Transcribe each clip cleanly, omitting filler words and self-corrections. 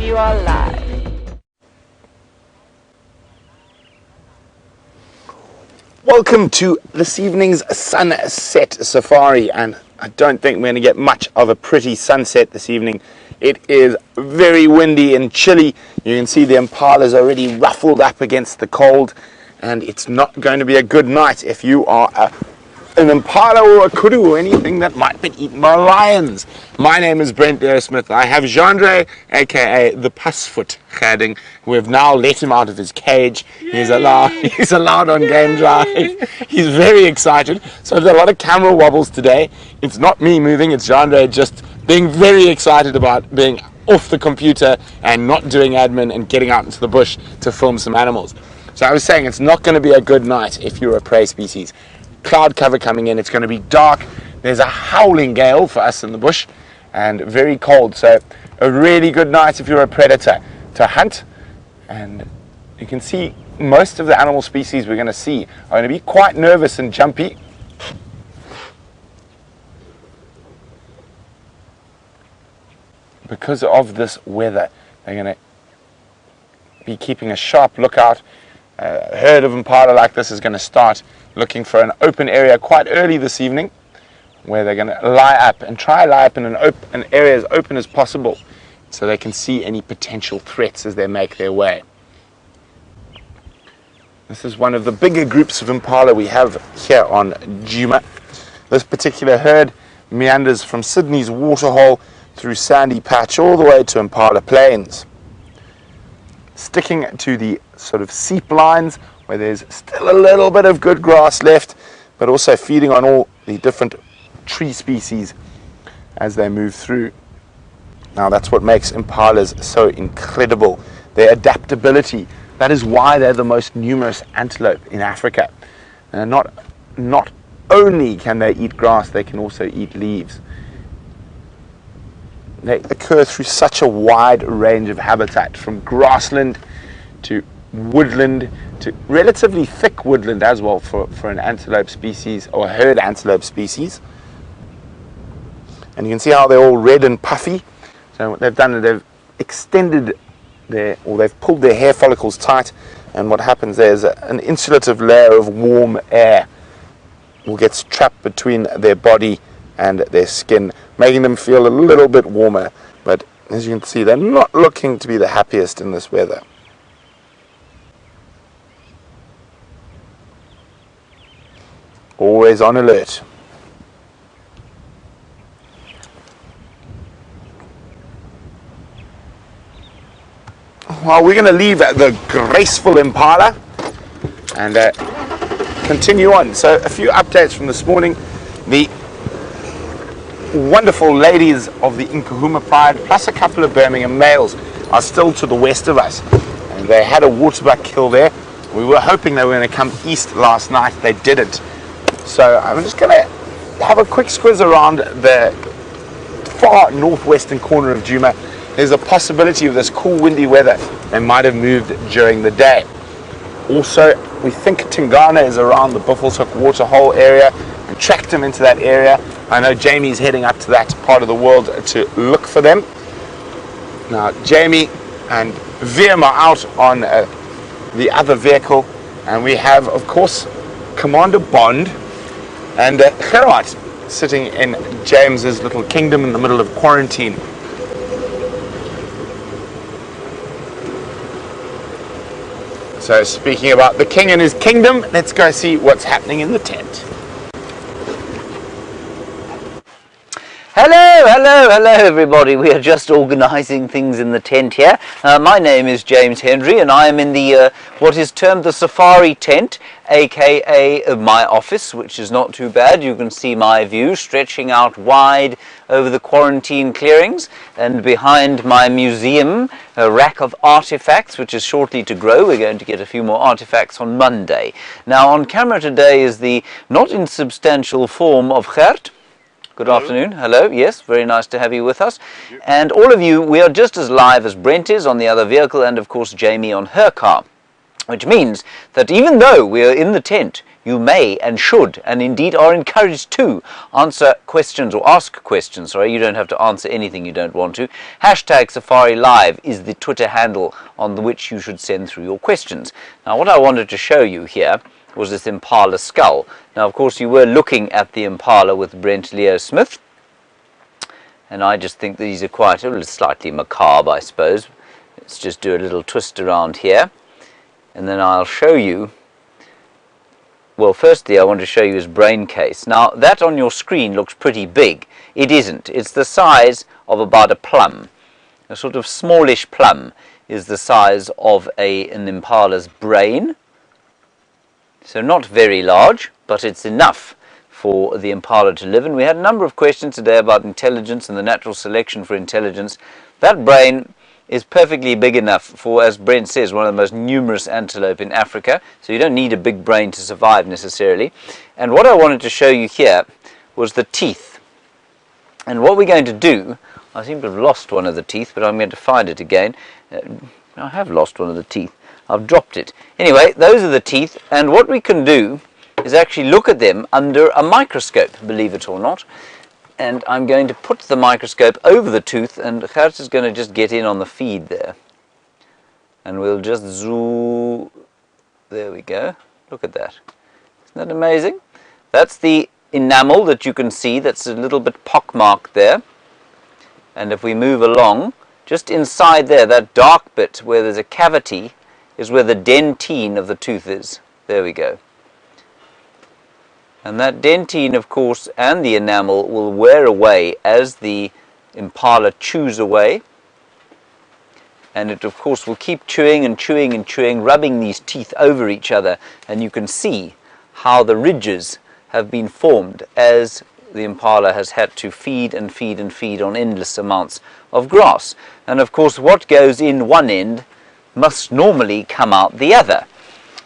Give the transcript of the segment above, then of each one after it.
you are live. Welcome to this evening's sunset safari, and I don't think we're going to get much of a pretty sunset this evening. It is very windy and chilly. You can see the impalas already ruffled up against the cold, and it's not going to be a good night if you are an impala or a kudu or anything that might be eaten by lions. My name is Brent Smith. I have Jandre, aka the Pusfoot Gadding. We've now let him out of his cage. He's allowed on game drive. He's very excited. So there's a lot of camera wobbles today. It's not me moving, it's Jandre just being very excited about being off the computer and not doing admin and getting out into the bush to film some animals. So I was saying it's not going to be a good night if you're a prey species. Cloud cover coming in, it's going to be dark, there's a howling gale for us in the bush and very cold, so a really good night if you're a predator to hunt. And you can see most of the animal species we're going to see are going to be quite nervous and jumpy. Because of this weather, they're going to be keeping a sharp lookout. A herd of impala like this is going to start looking for an open area quite early this evening, where they're going to lie up and try lie up in an area as open as possible so they can see any potential threats as they make their way. This is one of the bigger groups of impala we have here on Djuma. This particular herd meanders from Sydney's Waterhole through Sandy Patch all the way to Impala Plains, sticking to the sort of seep lines where there's still a little bit of good grass left, but also feeding on all the different tree species as they move through. Now that's what makes impalas so incredible, their adaptability. That is why they're the most numerous antelope in Africa. And not only can they eat grass, they can also eat leaves. They occur through such a wide range of habitat, from grassland to woodland to relatively thick woodland as well for an antelope species or a herd antelope species. And you can see how they're all red and puffy. So what they've done is they've extended they've pulled their hair follicles tight, and what happens there is an insulative layer of warm air gets trapped between their body and their skin, making them feel a little bit warmer. But as you can see, they're not looking to be the happiest in this weather. Always on alert. Well, we're going to leave the graceful impala and continue on. So a few updates from this morning. The wonderful ladies of the Nkahuma Pride plus a couple of Birmingham males are still to the west of us, and they had a waterbuck kill there. We were hoping they were going to come east last night. They didn't. So I'm just going to have a quick squiz around the far northwestern corner of Djuma. There's a possibility of this cool windy weather. They might have moved during the day. Also, we think Tingana is around the Buffelshoek Waterhole area, and tracked them into that area. I know Jamie's heading up to that part of the world to look for them. Now Jamie and Veerma out on the other vehicle, and we have, of course, Commander Bond and Gerard sitting in James's little kingdom in the middle of quarantine. So speaking about the king and his kingdom, let's go see what's happening in the tent. Hello everybody. We are just organising things in the tent here. My name is James Henry, and I am in the what is termed the safari tent, aka my office, which is not too bad. You can see my view stretching out wide over the quarantine clearings, and behind my museum, a rack of artifacts which is shortly to grow. We're going to get a few more artifacts on Monday. Now on camera today is the not insubstantial form of Gert. Good afternoon. Hello. Yes, very nice to have you with us. And all of you, we are just as live as Brent is on the other vehicle, and of course Jamie on her car. Which means that even though we are in the tent, you may and should, and indeed are encouraged to, answer questions or ask questions. Sorry, you don't have to answer anything you don't want to. Hashtag Safari Live is the Twitter handle on which you should send through your questions. Now, what I wanted to show you here was this impala skull. Now, of course, you were looking at the impala with Brent Leo Smith, and I just think these are quite a little slightly macabre, I suppose. Let's just do a little twist around here, and then I'll show you. Well, firstly, I want to show you his brain case. Now, that on your screen looks pretty big. It isn't. It's the size of about a plum. A sort of smallish plum is the size of an impala's brain. So not very large, but it's enough for the impala to live in. We had a number of questions today about intelligence and the natural selection for intelligence. That brain is perfectly big enough for, as Brent says, one of the most numerous antelope in Africa. So you don't need a big brain to survive necessarily. And what I wanted to show you here was the teeth. And what we're going to do, I seem to have lost one of the teeth, but I'm going to find it again. I have lost one of the teeth. I've dropped it. Anyway, those are the teeth, and what we can do is actually look at them under a microscope, believe it or not. And I'm going to put the microscope over the tooth, and Gert is going to just get in on the feed there. And we'll just zoom. There we go. Look at that. Isn't that amazing? That's the enamel that you can see that's a little bit pockmarked there. And if we move along, just inside there, that dark bit where there's a cavity is where the dentine of the tooth is. There we go. And that dentine, of course, and the enamel will wear away as the impala chews away. And it, of course, will keep chewing and chewing and chewing, rubbing these teeth over each other. And you can see how the ridges have been formed as the impala has had to feed and feed and feed on endless amounts of grass. And, of course, what goes in one end must normally come out the other.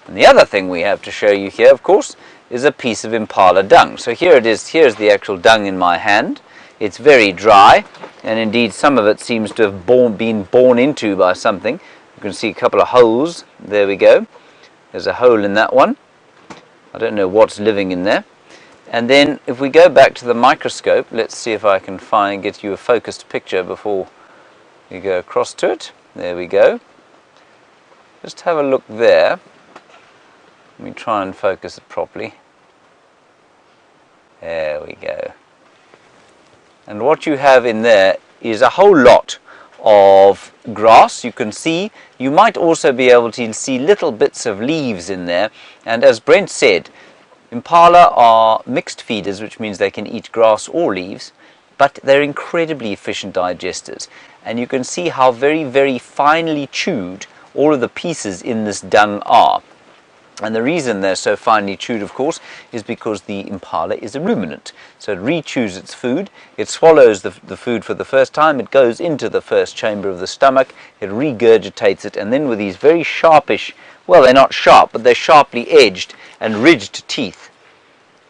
And the other thing we have to show you here, of course, is a piece of impala dung. So here it is. Here's the actual dung in my hand. It's very dry, and indeed some of it seems to have been borne into by something. You can see a couple of holes. There we go. There's a hole in that one. I don't know what's living in there. And then if we go back to the microscope, let's see if I can get you a focused picture before we go across to it. There we go. Just have a look there. Let me try and focus it properly. There we go. And what you have in there is a whole lot of grass. You can see, you might also be able to see little bits of leaves in there. And as Brent said, impala are mixed feeders, which means they can eat grass or leaves, but they're incredibly efficient digesters. And you can see how very, very finely chewed all of the pieces in this dung are. And the reason they're so finely chewed, of course, is because the impala is a ruminant. So it re-chews its food, it swallows the food for the first time, it goes into the first chamber of the stomach, it regurgitates it, and then with these very sharpish, well, they're not sharp, but they're sharply edged and ridged teeth,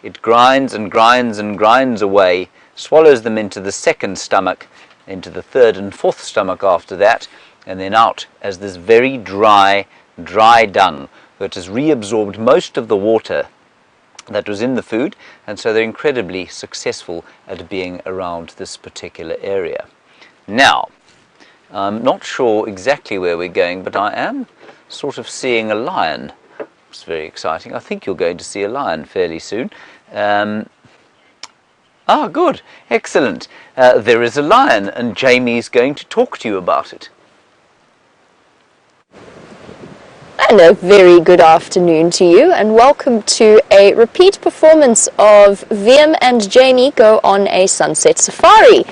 it grinds and grinds and grinds away, swallows them into the second stomach, into the third and fourth stomach after that, and then out as this very dry dung, that has reabsorbed most of the water that was in the food, and so they're incredibly successful at being around this particular area. Now, I'm not sure exactly where we're going, but I am sort of seeing a lion. It's very exciting. I think you're going to see a lion fairly soon. Good. Excellent. There is a lion, and Jamie's going to talk to you about it. And a very good afternoon to you, and welcome to a repeat performance of VM and Jamie Go on a Sunset Safari.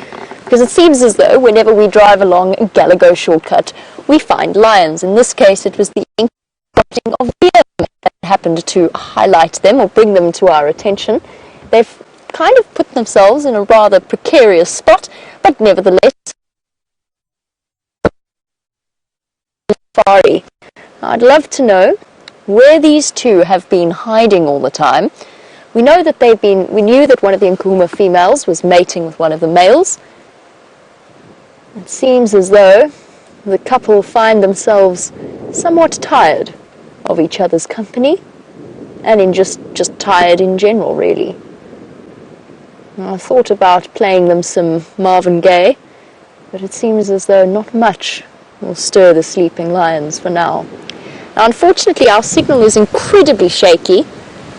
Because it seems as though whenever we drive along a Gallagher shortcut, we find lions. In this case, it was the spotting of VM that happened to highlight them or bring them to our attention. They've kind of put themselves in a rather precarious spot, but nevertheless, safari. I'd love to know where these two have been hiding all the time. We know that we knew that one of the Nkuma females was mating with one of the males. It seems as though the couple find themselves somewhat tired of each other's company. and in just tired in general, really. I thought about playing them some Marvin Gaye, but it seems as though not much will stir the sleeping lions for now. Now, unfortunately, our signal is incredibly shaky.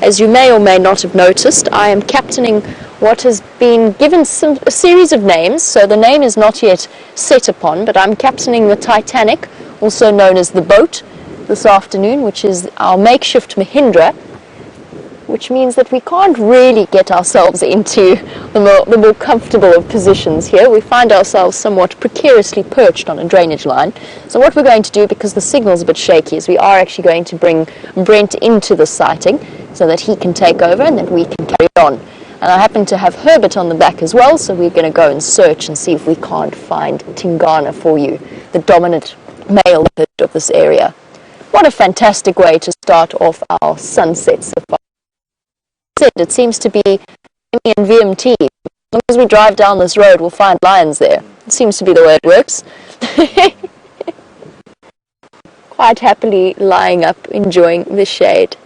As you may or may not have noticed, I am captaining what has been given a series of names, so the name is not yet set upon, but I'm captaining the Titanic, also known as the boat, this afternoon, which is our makeshift Mahindra, which means that we can't really get ourselves into the more comfortable of positions here. We find ourselves somewhat precariously perched on a drainage line. So what we're going to do, because the signal's a bit shaky, is we are actually going to bring Brent into the sighting so that he can take over and then we can carry on. And I happen to have Herbert on the back as well, so we're going to go and search and see if we can't find Tingana for you, the dominant male bird of this area. What a fantastic way to start off our sunset safari. It seems to be me and VMT. As long as we drive down this road, we'll find lions there. It seems to be the way it works. Quite happily lying up, enjoying the shade.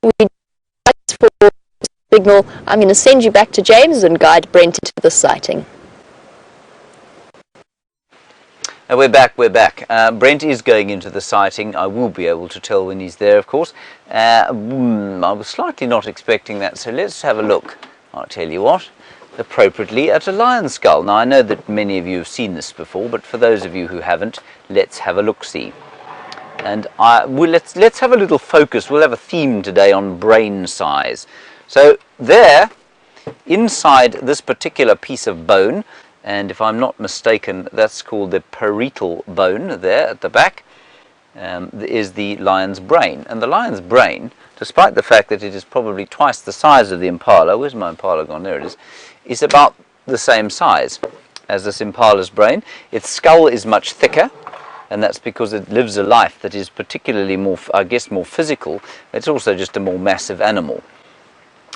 For signal, I'm going to send you back to James and guide Brent into the sighting. We're back. Brent is going into the sighting. I will be able to tell when he's there, of course. I was slightly not expecting that, so let's have a look. I'll tell you what, appropriately at a lion skull. Now, I know that many of you have seen this before, but for those of you who haven't, let's have a look-see. And let's have a little focus. We'll have a theme today on brain size. So there, inside this particular piece of bone, and if I'm not mistaken, that's called the parietal bone there at the back, is the lion's brain. And the lion's brain, despite the fact that it is probably twice the size of the impala, where's my impala gone? There it is about the same size as this impala's brain. Its skull is much thicker, and that's because it lives a life that is particularly more, I guess, more physical. It's also just a more massive animal.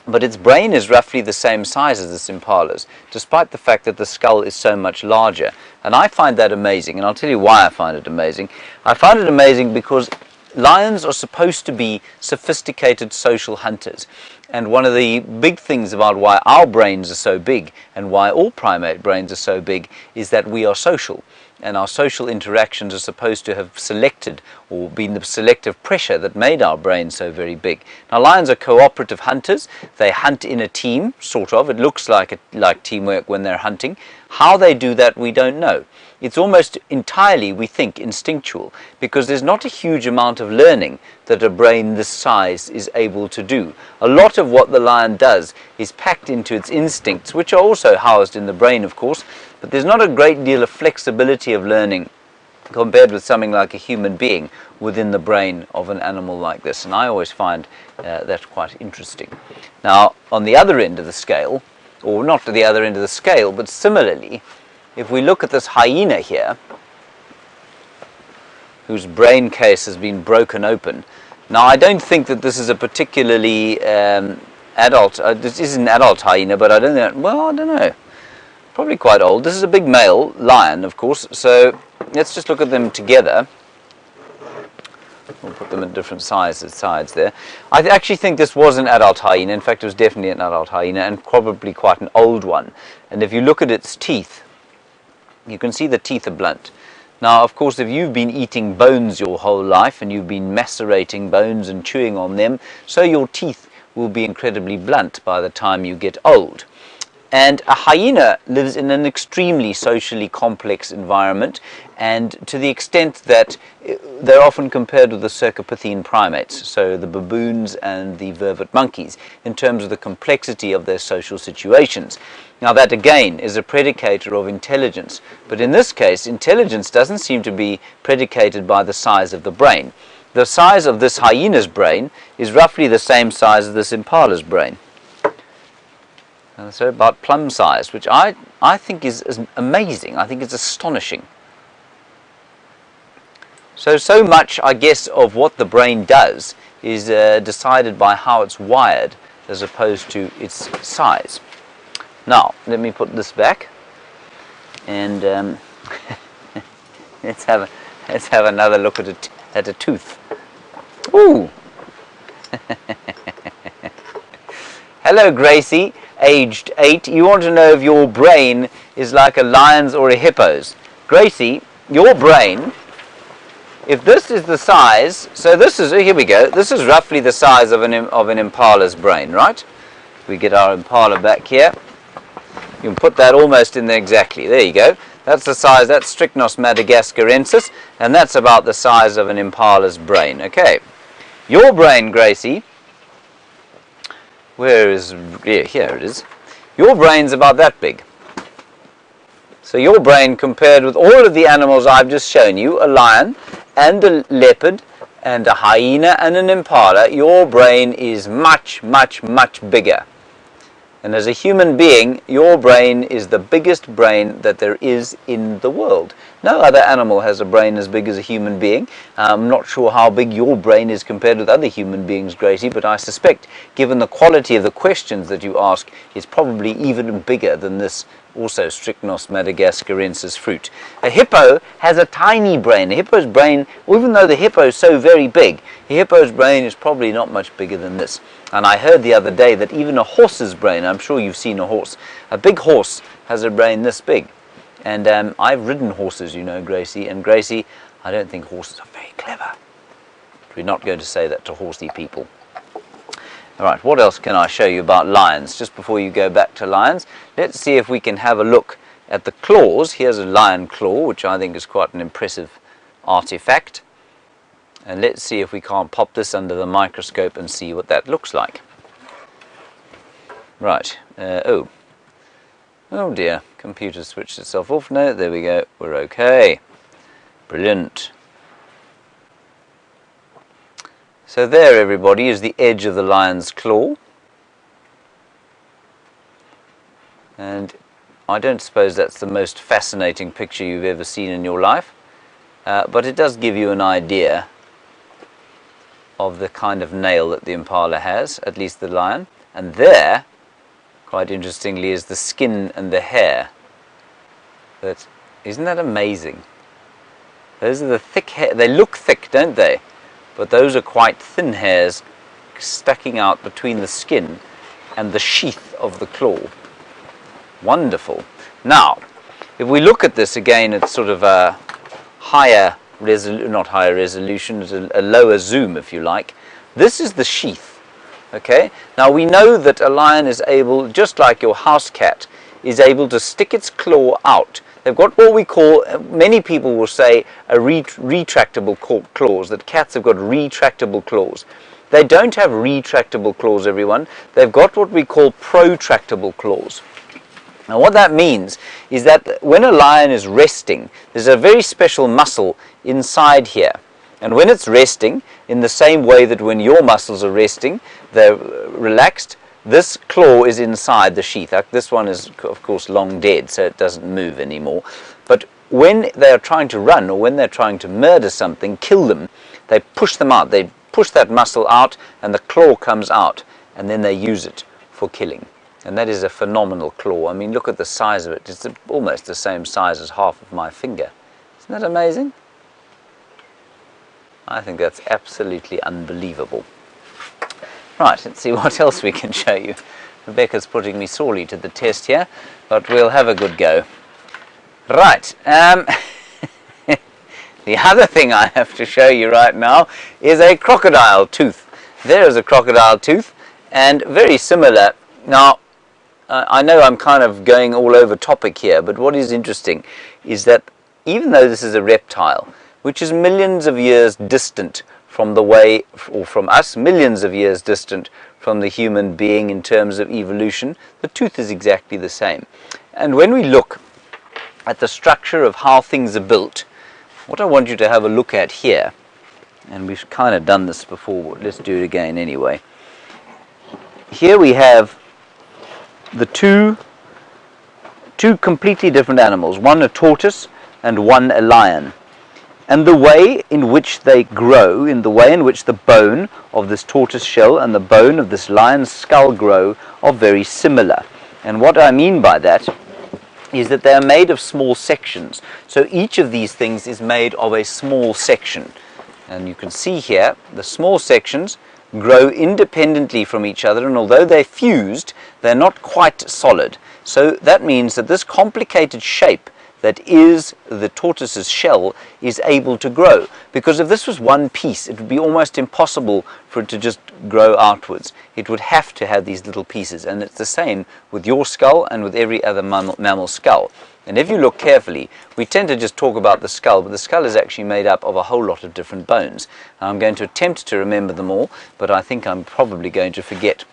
But its brain is roughly the same size as this impala's, despite the fact that the skull is so much larger. And I find that amazing, and I'll tell you why I find it amazing. I find it amazing because lions are supposed to be sophisticated social hunters. And one of the big things about why our brains are so big, and why all primate brains are so big, is that we are social. And our social interactions are supposed to have selected or been the selective pressure that made our brains so very big. Now, lions are cooperative hunters. They hunt in a team, sort of. It looks like teamwork when they're hunting. How they do that, we don't know. It's almost entirely, we think, instinctual, because there's not a huge amount of learning that a brain this size is able to do. A lot of what the lion does is packed into its instincts, which are also housed in the brain, of course, but there's not a great deal of flexibility of learning compared with something like a human being within the brain of an animal like this. And I always find that quite interesting. Now, on the other end of the scale, or not to the other end of the scale, but similarly, if we look at this hyena here, whose brain case has been broken open. Now, I don't think that this is a particularly adult, this is an adult hyena, but I don't know, well, I don't know. Probably quite old. This is a big male lion, of course, so let's just look at them together. We'll put them at different sides there. I actually think this was an adult hyena. In fact, it was definitely an adult hyena, and probably quite an old one. And if you look at its teeth, you can see the teeth are blunt. Now, of course, if you've been eating bones your whole life, and you've been macerating bones and chewing on them, so your teeth will be incredibly blunt by the time you get old. And a hyena lives in an extremely socially complex environment, and to the extent that they're often compared with the cercopithecine primates, so the baboons and the vervet monkeys, in terms of the complexity of their social situations. Now, that again is a predicator of intelligence, but in this case, intelligence doesn't seem to be predicated by the size of the brain. The size of this hyena's brain is roughly the same size as this impala's brain. So about plum size, which I think is amazing. I think it's astonishing. So much, I guess, of what the brain does is decided by how it's wired as opposed to its size. Now, let me put this back, and let's have another look at a tooth. Ooh. Hello, Gracie, aged 8. You want to know if your brain is like a lion's or a hippo's. Gracie, your brain, if this is the size, so this is, here we go, this is roughly the size of an impala's brain, right? We get our impala back here. You can put that almost in there exactly. There you go. That's the size, that's Strychnos madagascarensis, and that's about the size of an impala's brain. Okay. Your brain, Gracie, here it is. Your brain's about that big. So your brain, compared with all of the animals I've just shown you, a lion and a leopard and a hyena and an impala, your brain is much, much, much bigger. And as a human being, your brain is the biggest brain that there is in the world. No other animal has a brain as big as a human being. I'm not sure how big your brain is compared with other human beings, Gracie, but I suspect, given the quality of the questions that you ask, it's probably even bigger than this also Strychnos madagascarensis fruit. A hippo has a tiny brain. A hippo's brain, even though the hippo is so very big, a hippo's brain is probably not much bigger than this. And I heard the other day that even a horse's brain, I'm sure you've seen a horse, a big horse has a brain this big. And I've ridden horses, you know, Gracie, and Gracie, I don't think horses are very clever. We're not going to say that to horsey people. All right, what else can I show you about lions? Just before you go back to lions, let's see if we can have a look at the claws. Here's a lion claw, which I think is quite an impressive artifact. And let's see if we can't pop this under the microscope and see what that looks like. Right, oh dear, computer switched itself off. No, there we go, we're okay. Brilliant. So there, everybody, is the edge of the lion's claw. And I don't suppose that's the most fascinating picture you've ever seen in your life, but it does give you an idea of the kind of nail that the impala has, at least the lion. And there, quite interestingly, is the skin and the hair. Isn't that amazing? Those are the thick hair. They look thick, don't they? But those are quite thin hairs sticking out between the skin and the sheath of the claw. Wonderful. Now, if we look at this again at sort of a higher resolution, not higher resolution, a lower zoom, if you like, this is the sheath. Okay? Now we know that a lion is able, just like your house cat, is able to stick its claw out. They've got what we call, many people will say, a retractable claws, that cats have got retractable claws. They don't have retractable claws, everyone. They've got what we call protractable claws. Now what that means is that when a lion is resting, there's a very special muscle inside here. And when it's resting, in the same way that when your muscles are resting, they're relaxed, this claw is inside the sheath. This one is, of course, long dead, so it doesn't move anymore. But when they are trying to run, or when they're trying to murder something, kill them, they push them out. They push that muscle out, and the claw comes out, and then they use it for killing. And that is a phenomenal claw. I mean, look at the size of it. It's almost the same size as half of my finger. Isn't that amazing? I think that's absolutely unbelievable. Right, let's see what else we can show you. Rebecca's putting me sorely to the test here, but we'll have a good go. Right, the other thing I have to show you right now is a crocodile tooth. There is a crocodile tooth, and very similar. Now, I know I'm kind of going all over topic here, but what is interesting is that even though this is a reptile, which is millions of years distant from the way, or from us, millions of years distant from the human being in terms of evolution, the tooth is exactly the same. And when we look at the structure of how things are built, what I want you to have a look at here, and we've kind of done this before, but let's do it again anyway. Here we have the two completely different animals, one a tortoise and one a lion. And the way in which they grow, in the way in which the bone of this tortoise shell and the bone of this lion's skull grow, are very similar. And what I mean by that is that they are made of small sections. So each of these things is made of a small section. And you can see here the small sections grow independently from each other, and although they're fused, they're not quite solid. So that means that this complicated shape that is the tortoise's shell is able to grow. Because if this was one piece, it would be almost impossible for it to just grow outwards. It would have to have these little pieces, and it's the same with your skull and with every other mammal skull. And if you look carefully, we tend to just talk about the skull, but the skull is actually made up of a whole lot of different bones. I'm going to attempt to remember them all, but I think I'm probably going to forget.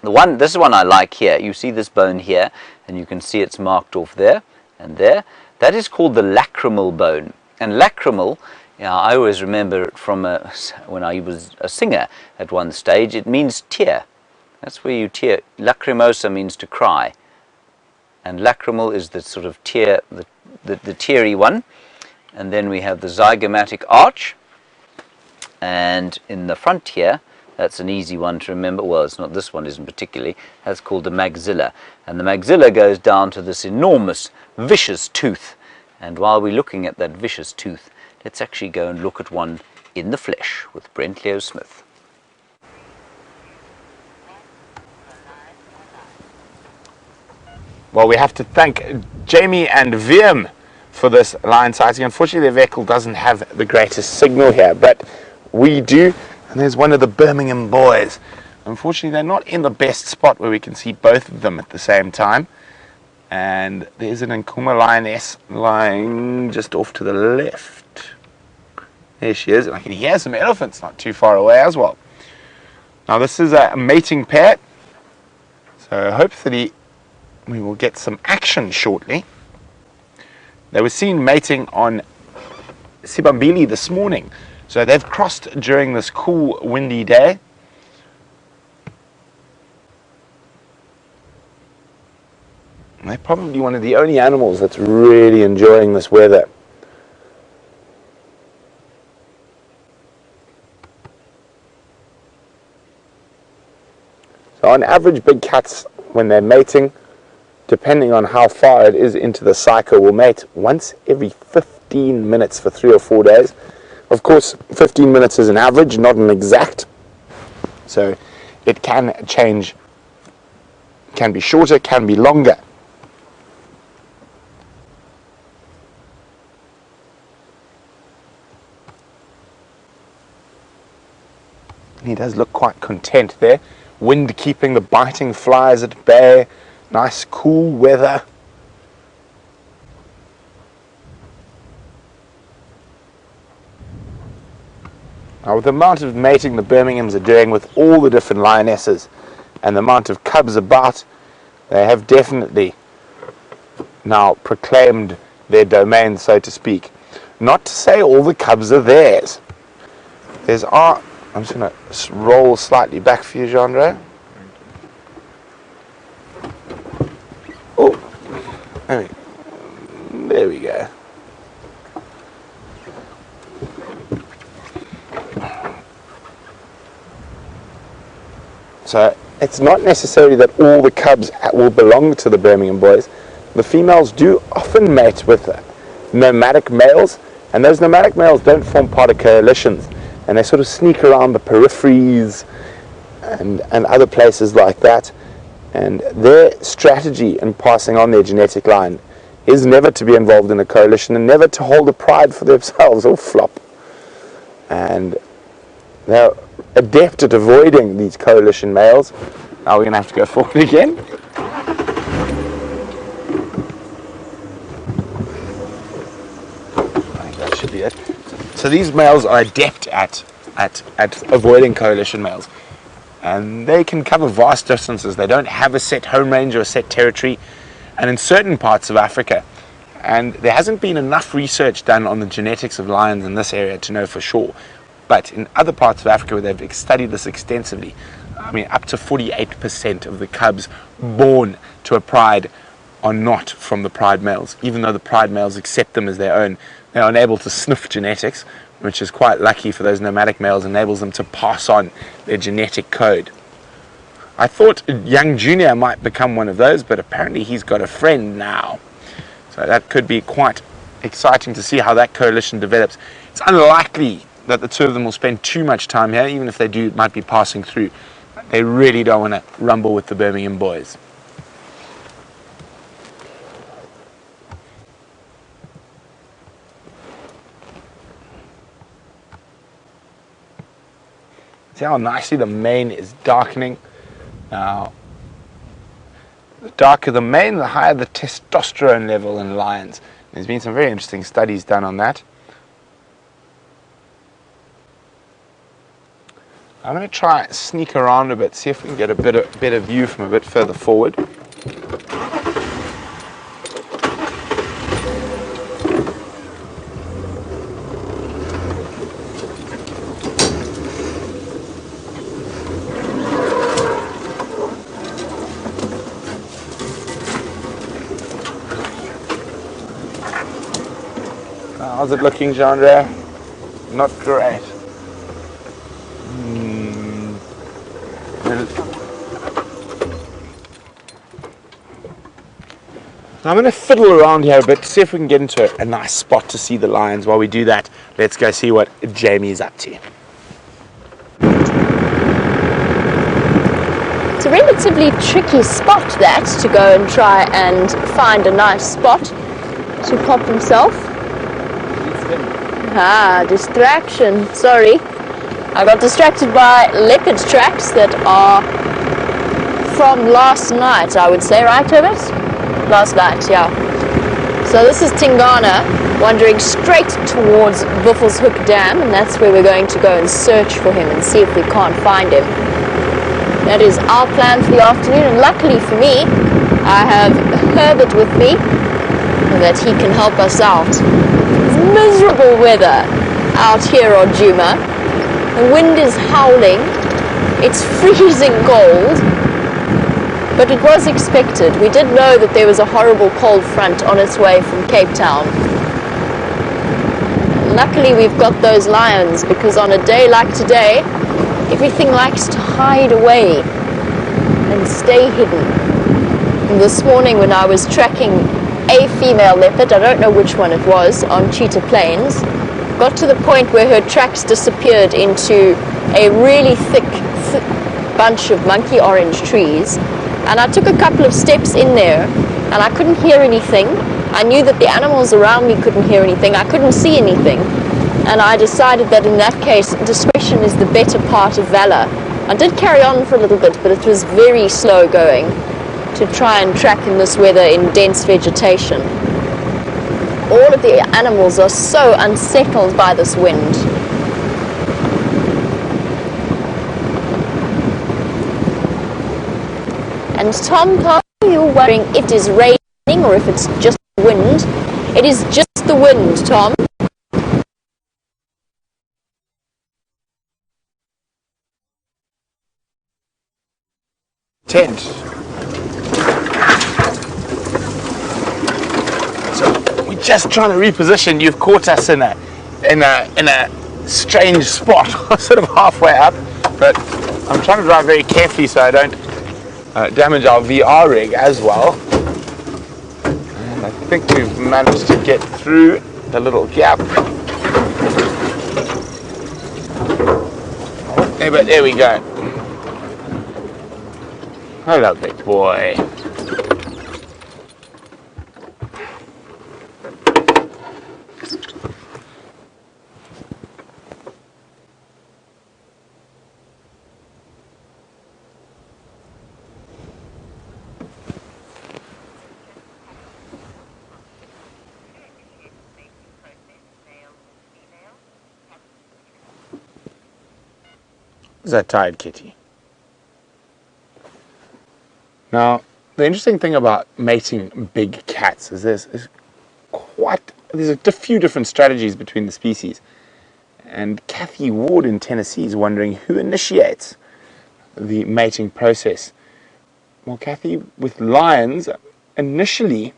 This is one I like here. You see this bone here, and you can see it's marked off there and there. That is called the lacrimal bone. And lacrimal, I always remember it from when I was a singer at one stage, it means tear. That's where you tear. Lacrimosa means to cry. And lacrimal is the sort of tear, the teary one. And then we have the zygomatic arch. And in the front here, that's an easy one to remember. Well, it's not, this one isn't particularly. That's called the maxilla. And the maxilla goes down to this enormous, vicious tooth. And while we're looking at that vicious tooth, let's actually go and look at one in the flesh with Brent Leo Smith. Well, we have to thank Jamie and Wiem for this lion sighting. Unfortunately, their vehicle doesn't have the greatest signal here, but we do. And there's one of the Birmingham boys. Unfortunately, they're not in the best spot where we can see both of them at the same time. And there's an Nkuma lioness lying just off to the left. There she is. And I can hear some elephants not too far away as well. Now, this is a mating pair. So hopefully we will get some action shortly. They were seen mating on Sibambili this morning. So they've crossed during this cool, windy day. And they're probably one of the only animals that's really enjoying this weather. So on average, big cats, when they're mating, depending on how far it is into the cycle, will mate once every 15 minutes for 3 or 4 days. Of course, 15 minutes is an average, not an exact. So it can change, can be shorter, can be longer. He does look quite content there. Wind keeping the biting flies at bay. Nice cool weather. Now, with the amount of mating the Birminghams are doing with all the different lionesses and the amount of cubs about, they have definitely now proclaimed their domain, so to speak. Not to say all the cubs are theirs. I'm just going to roll slightly back for you, Jean-Ray. Oh, there we go. So it's not necessarily that all the cubs will belong to the Birmingham boys. The females do often mate with nomadic males, and those nomadic males don't form part of coalitions, and they sort of sneak around the peripheries and other places like that. And their strategy in passing on their genetic line is never to be involved in a coalition and never to hold a pride for themselves or flop. And they're adept at avoiding these coalition males. Now we're going to have to go forward again. I think that should be it. So these males are adept at avoiding coalition males. And they can cover vast distances. They don't have a set home range or a set territory. And in certain parts of Africa, and there hasn't been enough research done on the genetics of lions in this area to know for sure, but in other parts of Africa where they've studied this extensively, I mean, up to 48% of the cubs born to a pride are not from the pride males. Even though the pride males accept them as their own, they are unable to sniff genetics, which is quite lucky for those nomadic males, enables them to pass on their genetic code. I thought young Junior might become one of those, but apparently he's got a friend now. So that could be quite exciting to see how that coalition develops. It's unlikely that the two of them will spend too much time here, even if they do, might be passing through. They really don't want to rumble with the Birmingham boys. See how nicely the mane is darkening? Now, the darker the mane, the higher the testosterone level in lions. There's been some very interesting studies done on that. I'm going to try sneak around a bit, see if we can get a better view from a bit further forward. How's it looking, Jean-Andrea? Not great. I'm going to fiddle around here a bit to see if we can get into a nice spot to see the lions. While we do that, let's go see what Jamie is up to. It's a relatively tricky spot, that, to go and try and find a nice spot to pop himself. Distraction. Sorry. I got distracted by leopard tracks that are from last night, I would say, right, Herbert? Last night, yeah. So this is Tingana, wandering straight towards Buffelshoek Dam, and that's where we're going to go and search for him and see if we can't find him. That is our plan for the afternoon, and luckily for me, I have Herbert with me so that he can help us out. It's miserable weather out here on Djuma. The wind is howling, it's freezing cold, but it was expected. We did know that there was a horrible cold front on its way from Cape Town. Luckily we've got those lions, because on a day like today, everything likes to hide away and stay hidden. And this morning when I was tracking a female leopard, I don't know which one it was, on Cheetah Plains, got to the point where her tracks disappeared into a really thick bunch of monkey orange trees, and I took a couple of steps in there and I couldn't hear anything. I knew that the animals around me couldn't hear anything, I couldn't see anything, and I decided that in that case discretion is the better part of valor. I did carry on for a little bit, but it was very slow going to try and track in this weather in dense vegetation. All of the animals are so unsettled by this wind. And Tom, are you wondering if it is raining or if it's just wind? It is just the wind, Tom. Tent. So we're just trying to reposition. You've caught us in a strange spot, sort of halfway up, but I'm trying to drive very carefully so I don't damage our VR rig as well. And I think we've managed to get through the little gap. Hey, but there we go. Hello, big boy. Is that tired, kitty? Now, the interesting thing about mating big cats is there's a few different strategies between the species. And Kathy Ward in Tennessee is wondering who initiates the mating process. Well, Kathy, with lions, initially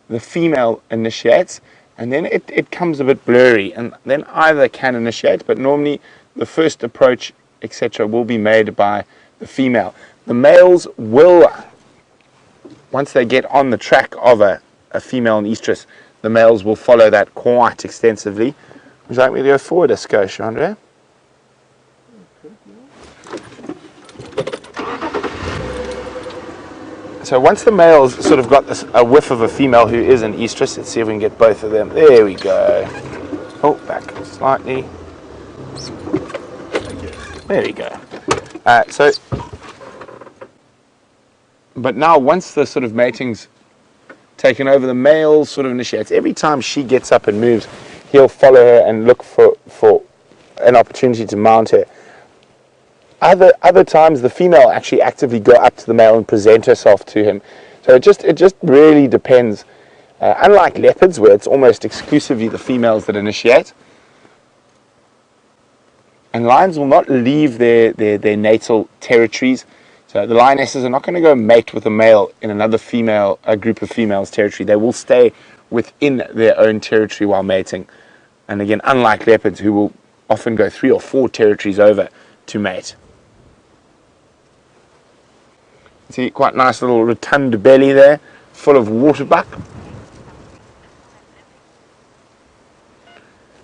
the female initiates, and then it comes a bit blurry, and then either can initiate, but normally the first approach, etc., will be made by the female. The males will, once they get on the track of a female and estrus, the males will follow that quite extensively. Would you like me to go forward a skosh, Andre? So once the male's sort of got a whiff of a female who is an estrus, let's see if we can get both of them. There we go. Oh, back slightly. There we go. But now once the sort of mating's taken over, the male sort of initiates. Every time she gets up and moves, he'll follow her and look for an opportunity to mount her. Other times, the female actually actively go up to the male and present herself to him. So it just really depends. Unlike leopards, where it's almost exclusively the females that initiate, and lions will not leave their natal territories. So the lionesses are not going to go mate with a male in a group of females' territory. They will stay within their own territory while mating. And again, unlike leopards, who will often go 3 or 4 territories over to mate. See, quite nice little rotund belly there, full of waterbuck.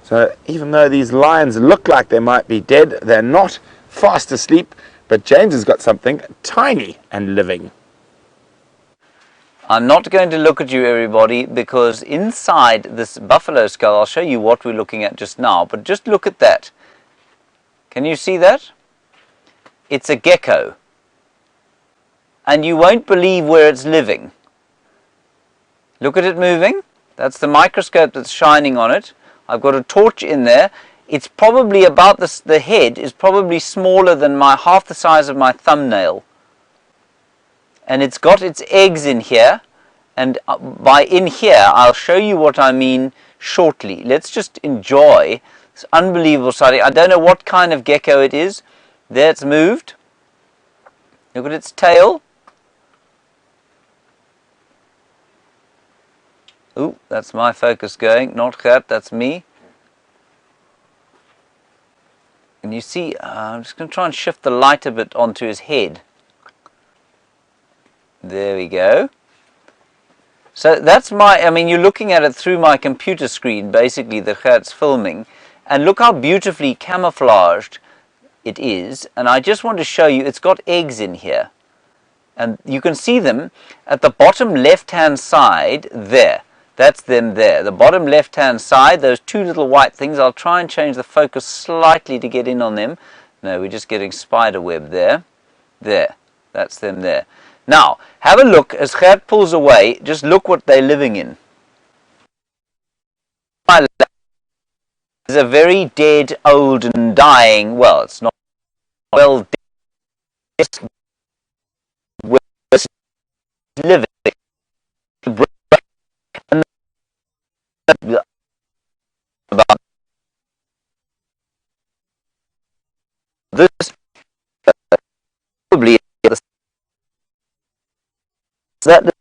So even though these lions look like they might be dead, they're not, fast asleep. But James has got something tiny and living. I'm not going to look at you, everybody, because inside this buffalo skull, I'll show you what we're looking at just now, but just look at that. Can you see that? It's a gecko. And you won't believe where it's living. Look at it moving. That's the microscope that's shining on it. I've got a torch in there. It's probably about the head is probably smaller than half the size of my thumbnail. And it's got its eggs in here. And by in here, I'll show you what I mean shortly. Let's just enjoy this unbelievable sighting. I don't know what kind of gecko it is. There, it's moved. Look at its tail. Ooh, that's my focus going, not Gert, that's me. And you see, I'm just going to try and shift the light a bit onto his head. There we go. So that's you're looking at it through my computer screen, basically, that Gert's filming. And look how beautifully camouflaged it is. And I just want to show you, it's got eggs in here. And you can see them at the bottom left-hand side there. That's them there. The bottom left-hand side, those 2 little white things. I'll try and change the focus slightly to get in on them. No, we're just getting spider web there. There. That's them there. Now, have a look as Gert pulls away. Just look what they're living in. My left is a very dead, old and dying, well, it's not well dead, living. About this probably that,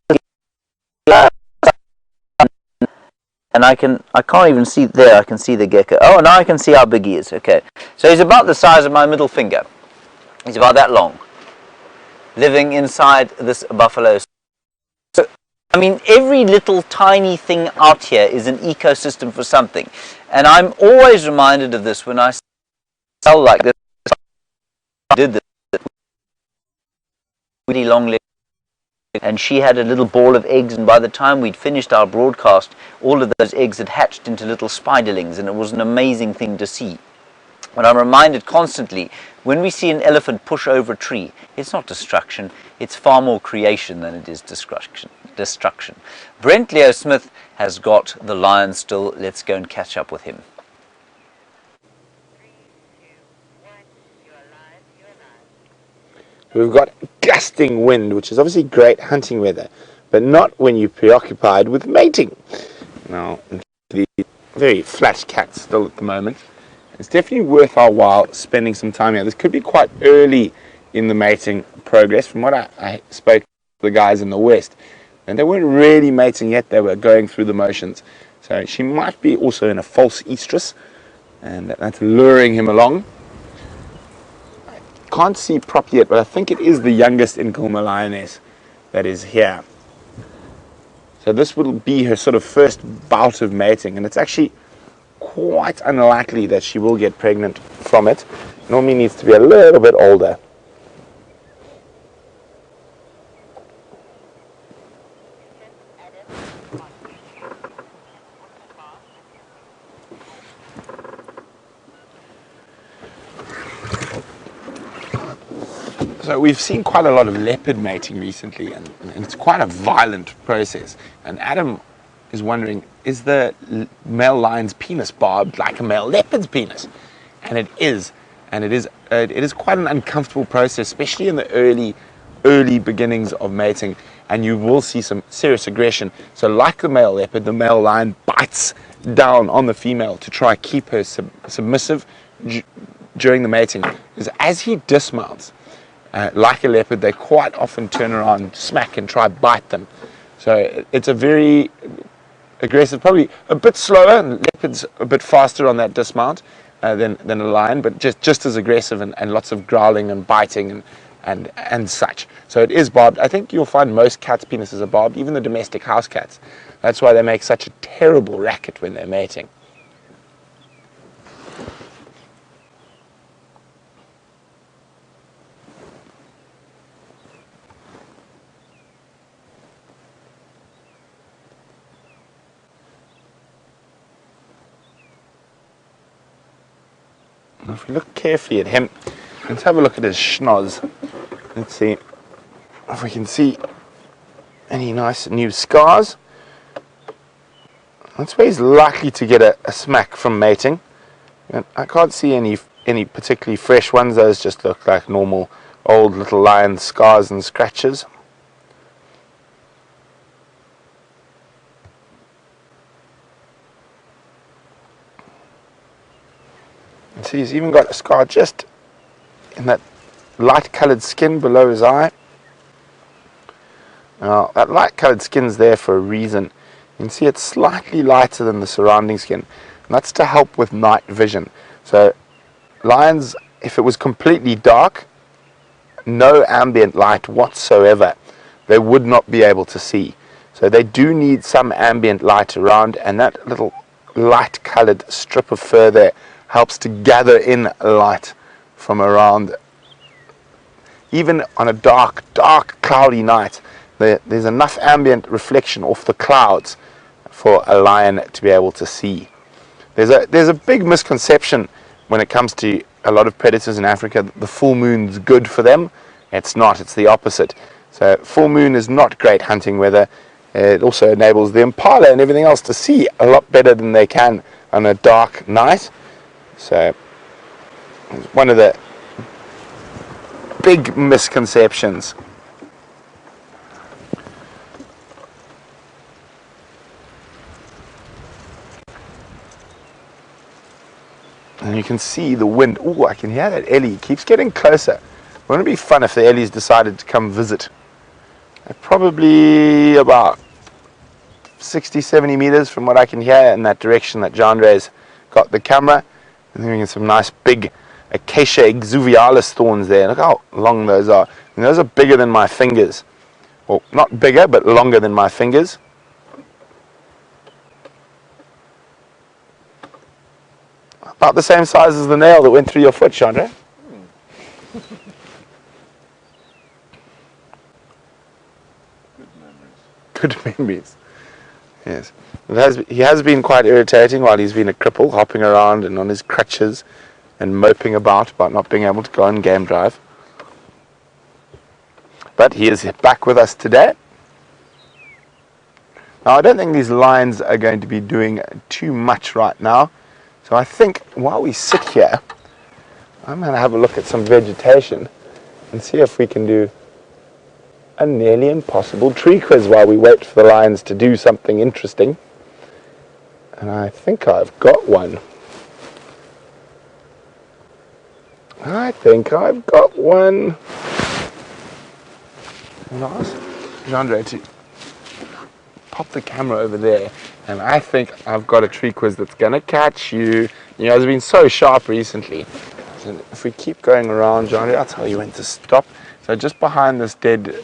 and I can't even see there. I can see the gecko. Oh, now I can see how big he is. Okay, so he's about the size of my middle finger. He's about that long, living inside this buffalo. So, every little tiny thing out here is an ecosystem for something. And I'm always reminded of this when I sell like this. I did this really long leg, and she had a little ball of eggs, and by the time we'd finished our broadcast, all of those eggs had hatched into little spiderlings, and it was an amazing thing to see. But I'm reminded constantly, when we see an elephant push over a tree, it's not destruction, it's far more creation than it is destruction. Brent Leo Smith has got the lion still. Let's go and catch up with him. We've got gusting wind, which is obviously great hunting weather, but not when you're preoccupied with mating. Now, the very flash cat still at the moment. It's definitely worth our while spending some time here. This could be quite early in the mating progress. From what I spoke to the guys in the west, and they weren't really mating yet, they were going through the motions. So she might be also in a false estrus, and that's luring him along. I can't see properly yet, but I think it is the youngest Nkulma lioness that is here. So this will be her sort of first bout of mating, and it's actually quite unlikely that she will get pregnant from it. Normally needs to be a little bit older. So we've seen quite a lot of leopard mating recently, and it's quite a violent process. And Adam is wondering, is the male lion's penis barbed like a male leopard's penis? And it is. And it is quite an uncomfortable process, especially in the early beginnings of mating. And you will see some serious aggression. So like the male leopard, the male lion bites down on the female to try to keep her submissive during the mating. Because as he dismounts, like a leopard, they quite often turn around, smack, and try to bite them. So it's a very aggressive, probably a bit slower, and leopard's a bit faster on that dismount than a lion, but just as aggressive, and lots of growling and biting and such. So it is barbed. I think you'll find most cats' penises are barbed, even the domestic house cats. That's why they make such a terrible racket when they're mating. If we look carefully at him, let's have a look at his schnoz. Let's see if we can see any nice new scars. That's where he's likely to get a smack from mating. And I can't see any particularly fresh ones. Those just look like normal old little lion scars and scratches. See, he's even got a scar just in that light-coloured skin below his eye. Now, that light-coloured skin's there for a reason. You can see it's slightly lighter than the surrounding skin, and that's to help with night vision. So, lions, if it was completely dark, no ambient light whatsoever, they would not be able to see. So they do need some ambient light around, and that little light-coloured strip of fur there helps to gather in light from around. Even on a dark, cloudy night, there's enough ambient reflection off the clouds for a lion to be able to see. There's a big misconception when it comes to a lot of predators in Africa. The full moon's good for them. It's not. It's the opposite. So full moon is not great hunting weather. It also enables the impala and everything else to see a lot better than they can on a dark night. So, it's one of the big misconceptions. And you can see the wind. Oh, I can hear that Ellie. It keeps getting closer. Wouldn't it be fun if the Ellies decided to come visit? They're probably about 60, 70 meters from what I can hear in that direction that Jandre's got the camera. And then we get some nice big Acacia exuvialis thorns there. Look how long those are. And those are bigger than my fingers. Well, not bigger, but longer than my fingers. About the same size as the nail that went through your foot, Chandra. Good memories. Yes. He has been quite irritating while he's been a cripple, hopping around and on his crutches and moping about not being able to go on game drive. But he is back with us today. Now, I don't think these lions are going to be doing too much right now. So I think while we sit here, I'm going to have a look at some vegetation and see if we can do a nearly impossible tree quiz while we wait for the lions to do something interesting. And I think I've got one. And I'll ask Jandre to pop the camera over there. And I think I've got a tree quiz that's going to catch you. You know, it's been so sharp recently. So if we keep going around, Jandre, I'll tell you when to stop. So just behind this dead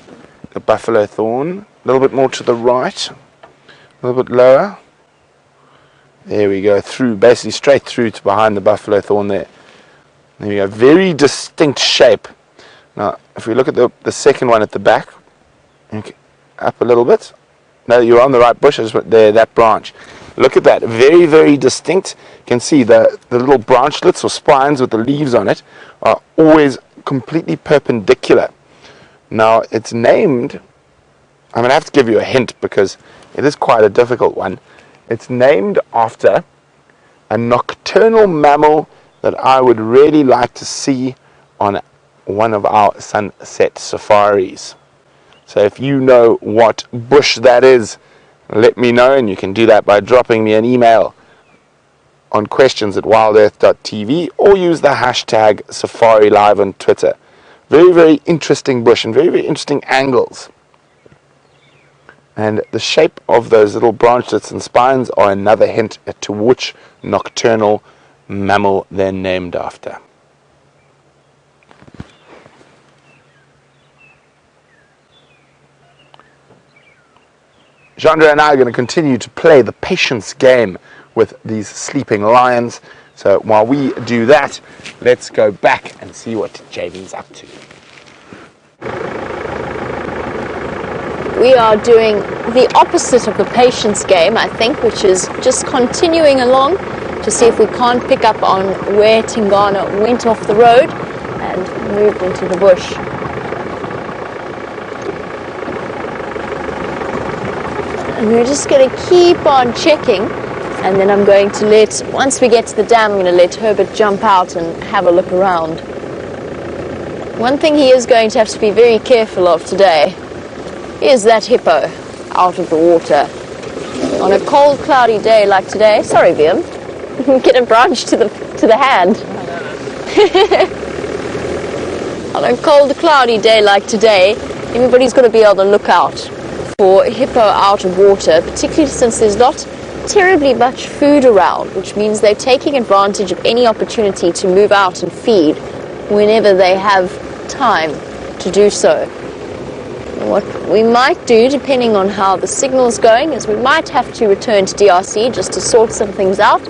buffalo thorn, a little bit more to the right, a little bit lower. There we go, through, basically straight through to behind the buffalo thorn there. There we go, very distinct shape. Now, if we look at the second one at the back, okay, up a little bit. No, you're on the right bush, there, that branch. Look at that, very, very distinct. You can see the little branchlets or spines with the leaves on it are always completely perpendicular. Now, it's named, I'm going to have to give you a hint because it is quite a difficult one. It's named after a nocturnal mammal that I would really like to see on one of our sunset safaris. So if you know what bush that is, let me know, and you can do that by dropping me an email on questions@wildearth.tv or use the hashtag SafariLive on Twitter. Very, very interesting bush and very, very interesting angles. And the shape of those little branchlets and spines are another hint to which nocturnal mammal they're named after. Chandra and I are going to continue to play the patience game with these sleeping lions. So while we do that, let's go back and see what Jamie's up to. We are doing the opposite of the patience game, I think, which is just continuing along to see if we can't pick up on where Tingana went off the road and moved into the bush. And we're just going to keep on checking, and then I'm going to once we get to the dam, I'm going to let Herbert jump out and have a look around. One thing he is going to have to be very careful of today is that hippo out of the water. On a cold, cloudy day like today, sorry, Viam, get a branch to the hand. On a cold, cloudy day like today, everybody's got to be on the lookout for hippo out of water, particularly since there's not terribly much food around, which means they're taking advantage of any opportunity to move out and feed whenever they have time to do so. What we might do, depending on how the signal's going, is we might have to return to DRC just to sort some things out,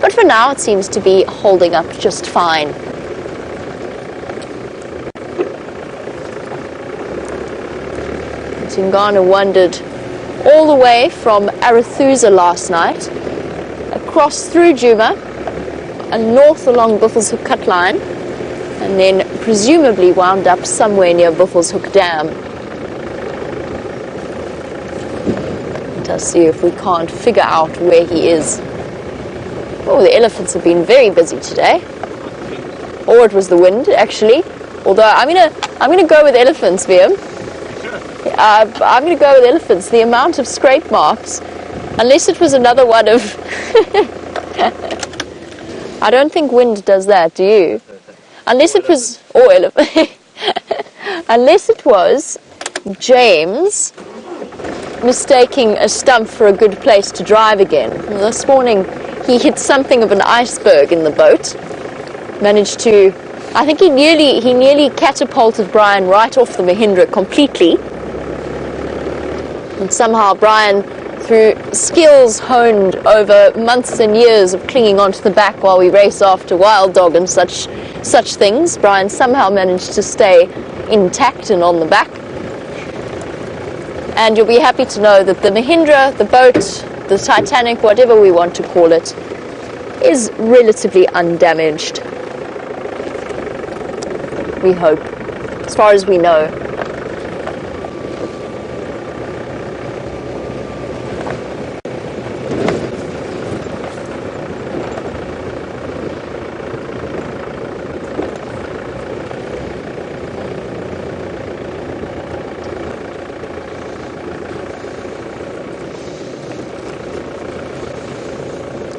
but for now it seems to be holding up just fine. Tingana wandered all the way from Arathusa last night, across through Djuma, and north along Buffelshoek Cut Line, and then presumably wound up somewhere near Buffelshoek Dam. Let us see if we can't figure out where he is. Oh, the elephants have been very busy today. Or it was the wind, actually. Although I'm gonna go with elephants, Viam. I'm going to go with elephants. The amount of scrape marks, unless it was another one of... I don't think wind does that, do you? Unless it was... Or elephant. Unless it was James mistaking a stump for a good place to drive again. This morning he hit something of an iceberg in the boat. Managed to... I think he nearly catapulted Brian right off the Mahindra completely. And somehow Brian, through skills honed over months and years of clinging onto the back while we race after wild dog and such things, Brian somehow managed to stay intact and on the back. And you'll be happy to know that the Mahindra, the boat, the Titanic, whatever we want to call it, is relatively undamaged. We hope, as far as we know.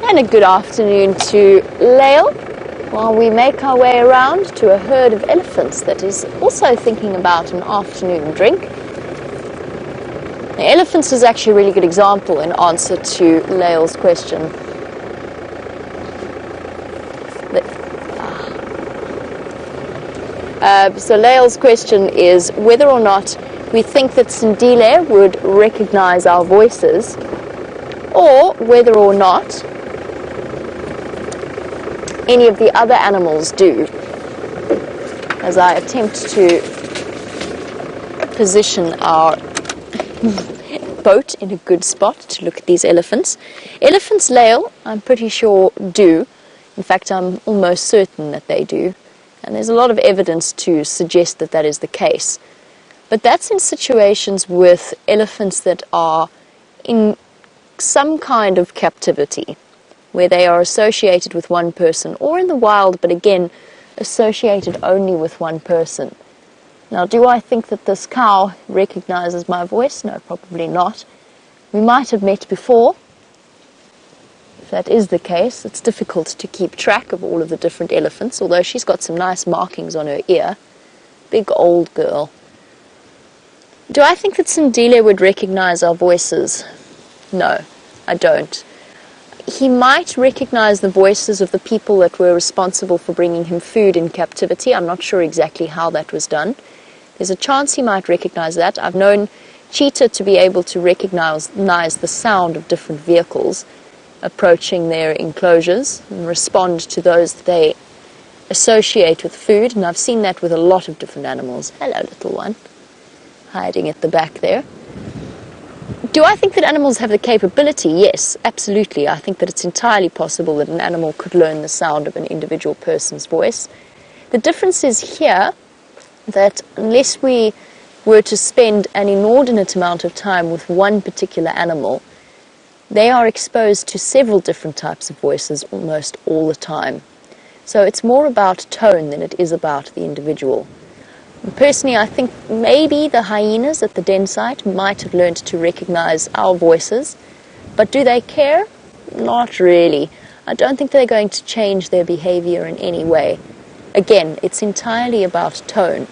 And a good afternoon to Lael, while we make our way around to a herd of elephants that is also thinking about an afternoon drink. The elephants is actually a really good example in answer to Lael's question. So Lael's question is whether or not we think that Sindile would recognize our voices, or whether or not any of the other animals do, as I attempt to position our boat in a good spot to look at these elephants. Elephants lail, I'm pretty sure, do. In fact, I'm almost certain that they do. And there's a lot of evidence to suggest that that is the case. But that's in situations with elephants that are in some kind of captivity, where they are associated with one person, or in the wild, but again, associated only with one person. Now, do I think that this cow recognizes my voice? No, probably not. We might have met before. If that is the case, it's difficult to keep track of all of the different elephants, although she's got some nice markings on her ear. Big old girl. Do I think that Sindile would recognize our voices? No, I don't. He might recognize the voices of the people that were responsible for bringing him food in captivity. I'm not sure exactly how that was done. There's a chance he might recognize that. I've known Cheetah to be able to recognize the sound of different vehicles approaching their enclosures and respond to those that they associate with food, and I've seen that with a lot of different animals. Hello, little one, hiding at the back there. Do I think that animals have the capability? Yes, absolutely. I think that it's entirely possible that an animal could learn the sound of an individual person's voice. The difference is here that unless we were to spend an inordinate amount of time with one particular animal, they are exposed to several different types of voices almost all the time. So it's more about tone than it is about the individual. And personally, I think maybe the hyenas at the den site might have learned to recognize our voices, but do they care? Not really. I don't think they're going to change their behavior in any way. Again, it's entirely about tone.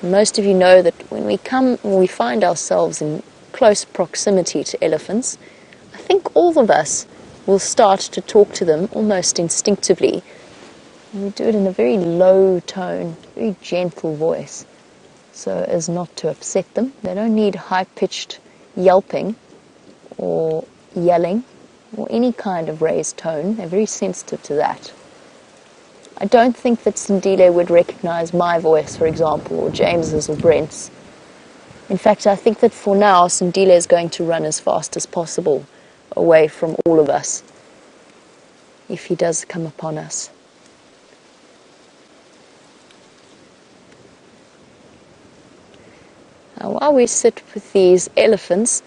Most of you know that when we find ourselves in close proximity to elephants, I think all of us will start to talk to them almost instinctively. And we do it in a very low tone, very gentle voice, so as not to upset them. They don't need high-pitched yelping or yelling or any kind of raised tone. They're very sensitive to that. I don't think that Sindile would recognize my voice, for example, or James's or Brent's. In fact, I think that for now, Sindile is going to run as fast as possible away from all of us if he does come upon us. Now, while we sit with these elephants,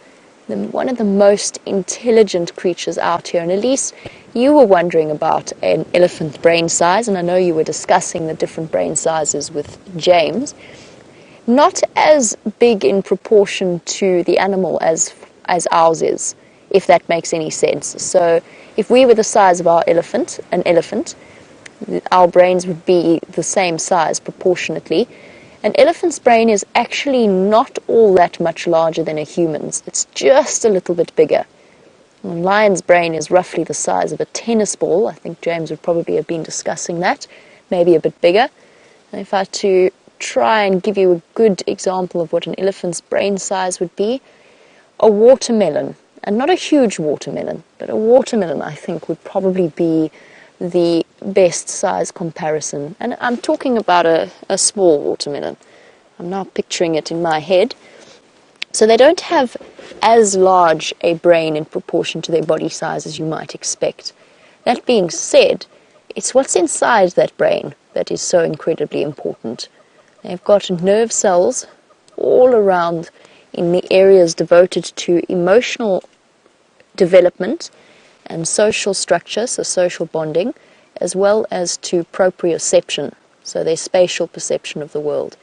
one of the most intelligent creatures out here, and Elise, you were wondering about an elephant brain size, and I know you were discussing the different brain sizes with James. Not as big in proportion to the animal as ours is, if that makes any sense. So if we were the size of an elephant, our brains would be the same size proportionately. An elephant's brain is actually not all that much larger than a human's. It's just a little bit bigger. A lion's brain is roughly the size of a tennis ball. I think James would probably have been discussing that, maybe a bit bigger. And if I had to try and give you a good example of what an elephant's brain size would be, a watermelon, and not a huge watermelon, but a watermelon I think would probably be the best size comparison. And I'm talking about a small watermelon. I'm now picturing it in my head. So they don't have as large a brain in proportion to their body size as you might expect. That being said, it's what's inside that brain that is so incredibly important. They've got nerve cells all around in the areas devoted to emotional development and social structure, so social bonding, as well as to proprioception, so their spatial perception of the world.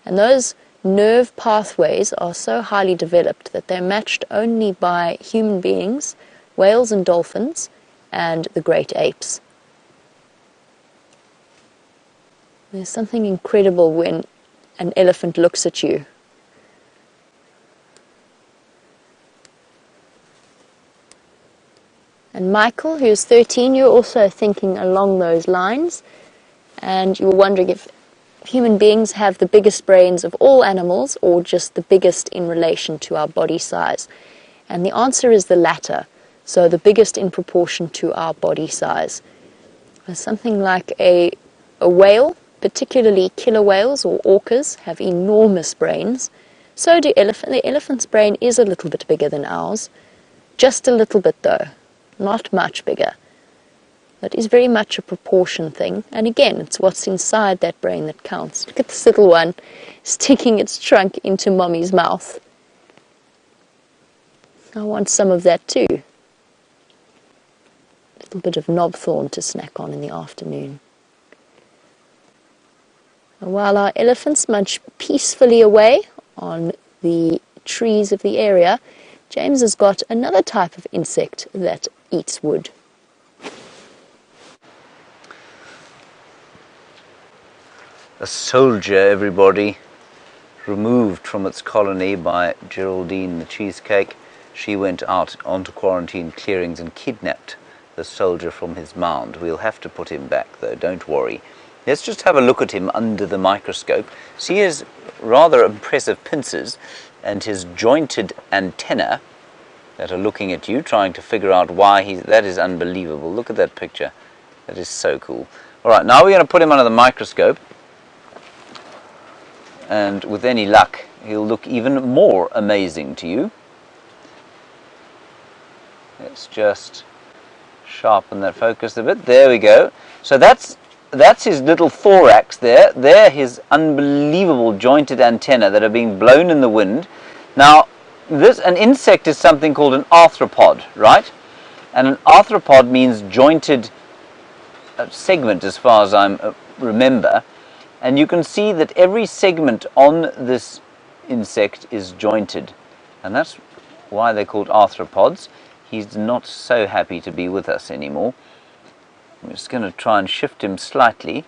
And those nerve pathways are so highly developed that they're matched only by human beings, whales and dolphins, and the great apes. There's something incredible when an elephant looks at you. And Michael, who's 13, you're also thinking along those lines, and you were wondering if human beings have the biggest brains of all animals or just the biggest in relation to our body size. And the answer is the latter, so the biggest in proportion to our body size. Something like a whale, particularly killer whales or orcas, have enormous brains. So do elephants. The elephant's brain is a little bit bigger than ours. Just a little bit though, not much bigger. That is very much a proportion thing. And again, it's what's inside that brain that counts. Look at this little one sticking its trunk into mommy's mouth. I want some of that too. A little bit of knobthorn to snack on in the afternoon. And while our elephants munch peacefully away on the trees of the area, James has got another type of insect that eats wood. A soldier, everybody, removed from its colony by Geraldine the cheesecake. She went out onto quarantine clearings and kidnapped the soldier from his mound. We'll have to put him back though, don't worry. Let's just have a look at him under the microscope. See his rather impressive pincers and his jointed antennae that are looking at you, trying to figure out why that is unbelievable. Look at that picture. That is so cool. Alright, now we're going to put him under the microscope. And with any luck, he'll look even more amazing to you. Let's just sharpen that focus a bit. There we go. So that's his little thorax there. They're his unbelievable jointed antennae that are being blown in the wind. Now, an insect is something called an arthropod, right? And an arthropod means jointed segment as far as I remember. And you can see that every segment on this insect is jointed. And that's why they're called arthropods. He's not so happy to be with us anymore. I'm just going to try and shift him slightly.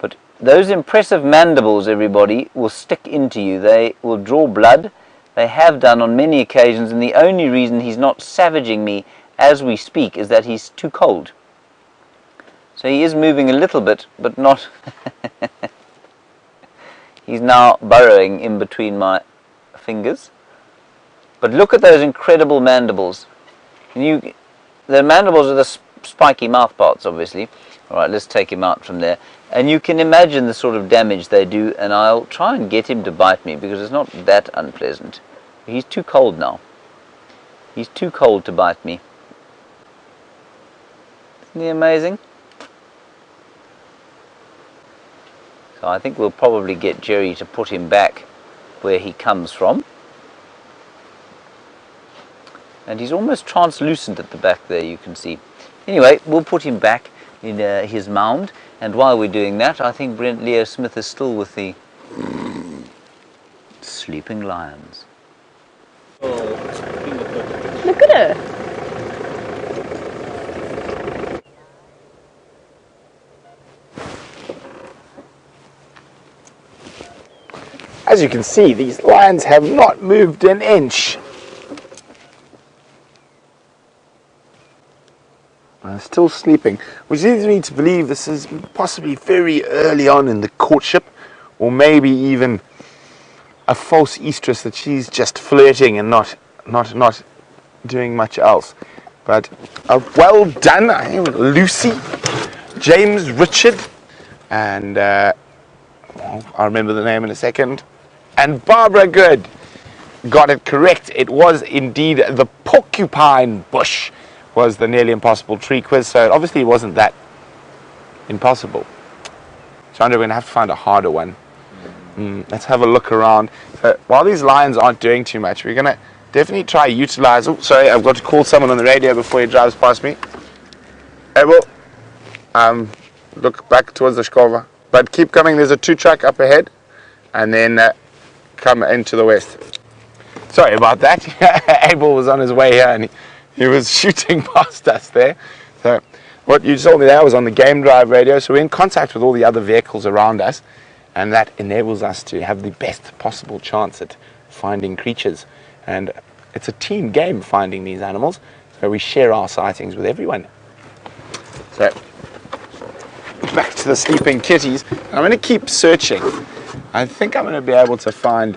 But those impressive mandibles, everybody, will stick into you. They will draw blood. They have done on many occasions. And the only reason he's not savaging me as we speak is that he's too cold. So he is moving a little bit, but not... He's now burrowing in between my fingers. But look at those incredible mandibles. The mandibles are the spiky mouth parts, obviously. Alright, let's take him out from there. And you can imagine the sort of damage they do, and I'll try and get him to bite me, because it's not that unpleasant. He's too cold now. He's too cold to bite me. Isn't he amazing? So I think we'll probably get Jerry to put him back where he comes from. And he's almost translucent at the back there, you can see. Anyway, we'll put him back in his mound. And while we're doing that, I think Brent Leo Smith is still with the sleeping lions. Look at her. As you can see, these lions have not moved an inch. They're still sleeping, which leads me to believe this is possibly very early on in the courtship, or maybe even a false estrus that she's just flirting and not doing much else. But well done, I think, Lucy, James, Richard, and I'll remember the name in a second. And Barbara Good got it correct. It was indeed the porcupine bush was the nearly impossible tree quiz. So it obviously wasn't that impossible. Chandra, we're going to have to find a harder one. Let's have a look around. So while these lions aren't doing too much, we're going to definitely try utilize... Oh, sorry, I've got to call someone on the radio before he drives past me. Abel, look back towards the Shkova. But keep coming, there's a 2-truck up ahead. And then come into the west. Sorry about that. Abel was on his way here and he was shooting past us there. So what you told me there was on the game drive radio. So we're in contact with all the other vehicles around us. And that enables us to have the best possible chance at finding creatures. And it's a team game finding these animals. So we share our sightings with everyone. So back to the sleeping kitties. I'm going to keep searching. I think I'm going to be able to find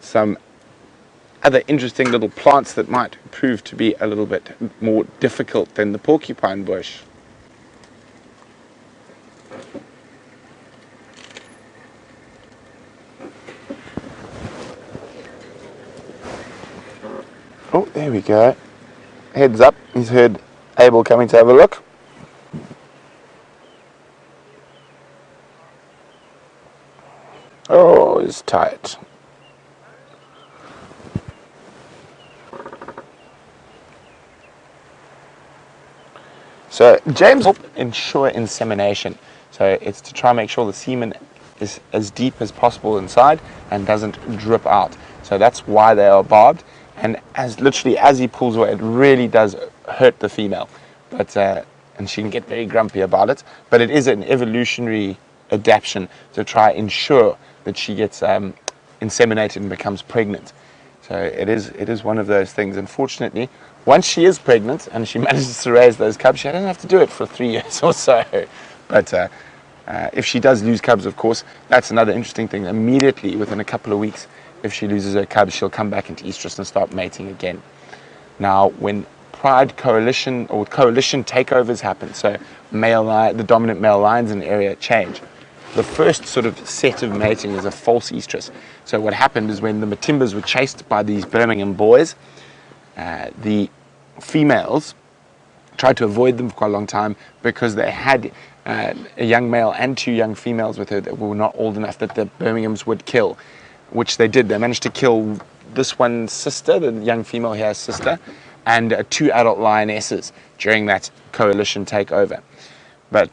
some other interesting little plants that might prove to be a little bit more difficult than the porcupine bush. Oh, there we go. Heads up, he's heard Abel coming to have a look. Oh, he's tight. So James will ensure insemination. So it's to try and make sure the semen is as deep as possible inside and doesn't drip out. So that's why they are barbed. And as he pulls away, it really does hurt the female. But and she can get very grumpy about it. But it is an evolutionary adaptation to try and ensure that she gets inseminated and becomes pregnant. So it is one of those things. Unfortunately, once she is pregnant and she manages to raise those cubs, she doesn't have to do it for 3 years or so. But if she does lose cubs, of course, that's another interesting thing. Immediately, within a couple of weeks, if she loses her cubs, she'll come back into estrus and start mating again. Now, when pride coalition or coalition takeovers happen, so the dominant male lions in the area change, the first sort of set of mating is a false estrus. So what happened is when the Matimbas were chased by these Birmingham boys, the females tried to avoid them for quite a long time because they had a young male and 2 young females with her that were not old enough that the Birminghams would kill, which they did. They managed to kill this one sister, the young female here's sister, and 2 adult lionesses during that coalition takeover. But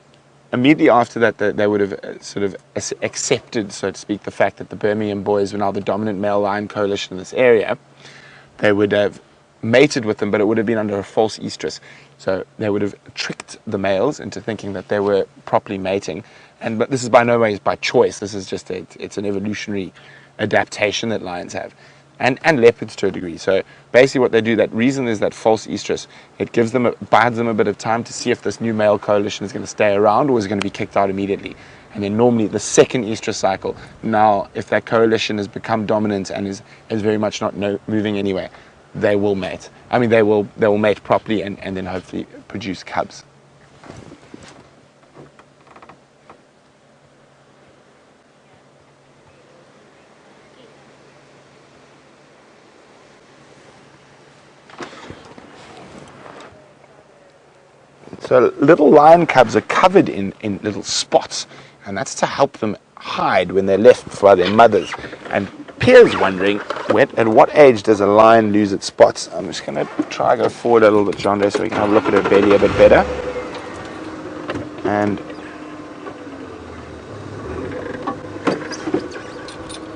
immediately after that, they would have sort of accepted, so to speak, the fact that the Birmingham boys were now the dominant male lion coalition in this area. They would have mated with them, but it would have been under a false estrus. So they would have tricked the males into thinking that they were properly mating. But this is by no means by choice. This is just it's an evolutionary adaptation that lions have. And leopards to a degree. So basically what they do, that reason is that false estrus. It buys them a bit of time to see if this new male coalition is going to stay around or is going to be kicked out immediately. And then normally the second estrus cycle, now if that coalition has become dominant and is very much not moving anywhere, they will mate. I mean, they will mate properly and then hopefully produce cubs. So little lion cubs are covered in little spots, and that's to help them hide when they're left by their mothers. And Pierre's wondering, at what age does a lion lose its spots? I'm just going to try to go forward a little bit, John, so we can have a look at her belly a bit better. And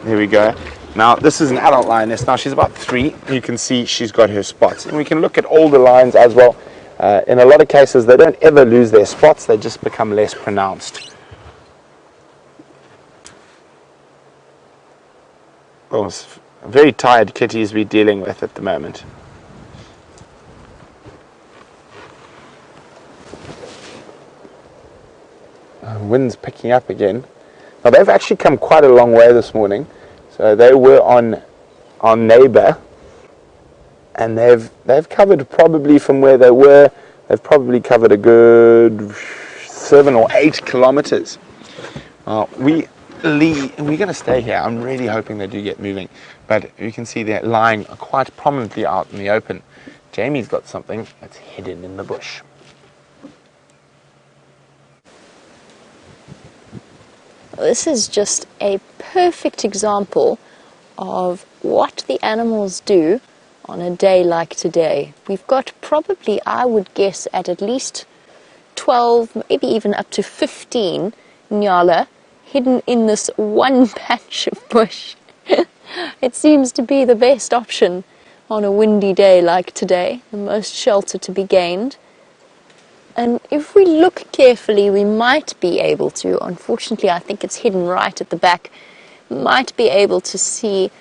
there we go. Now, this is an adult lioness. Now, she's about 3. You can see she's got her spots. And we can look at older lions as well. In a lot of cases, they don't ever lose their spots. They just become less pronounced. Oh, very tired kitties we're dealing with at the moment. Wind's picking up again. Now, they've actually come quite a long way this morning. So they were on our neighbor, and they've covered probably from where they were, they've probably covered a good 7 or 8 kilometers. We're going to stay here. I'm really hoping they do get moving, but you can see they're lying quite prominently out in the open. Jamie's got something that's hidden in the bush. This is just a perfect example of what the animals do on a day like today. We've got probably, I would guess, at least 12, maybe even up to 15 nyala hidden in this one patch of bush. It seems to be the best option on a windy day like today, the most shelter to be gained. And if we look carefully, we might be able to, unfortunately I think it's hidden right at the back, might be able to see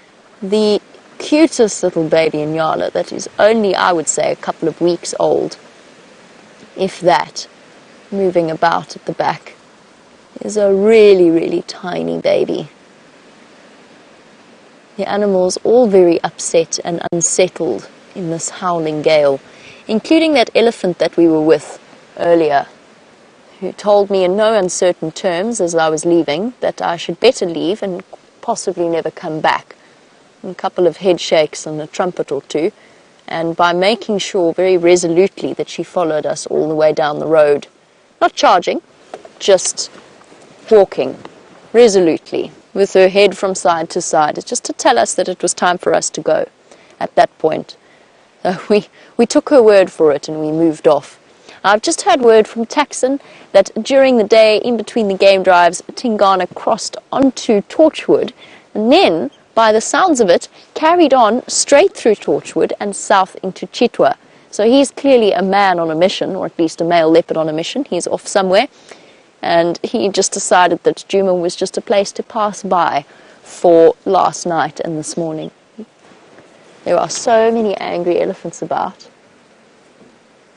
the cutest little baby nyala that is only, I would say, a couple of weeks old, if that, moving about at the back. Is a really, really tiny baby. The animals all very upset and unsettled in this howling gale, including that elephant that we were with earlier, who told me in no uncertain terms as I was leaving that I should better leave and possibly never come back. And a couple of head shakes and a trumpet or two, and by making sure very resolutely that she followed us all the way down the road. Not charging, just walking resolutely, with her head from side to side. It's just to tell us that it was time for us to go at that point. We took her word for it and we moved off. I've just heard word from Taxon that during the day, in between the game drives, Tingana crossed onto Torchwood and then, by the sounds of it, carried on straight through Torchwood and south into Cheetah. So he's clearly a man on a mission, or at least a male leopard on a mission. He's off somewhere. And he just decided that Djuma was just a place to pass by for last night and this morning. There are so many angry elephants about.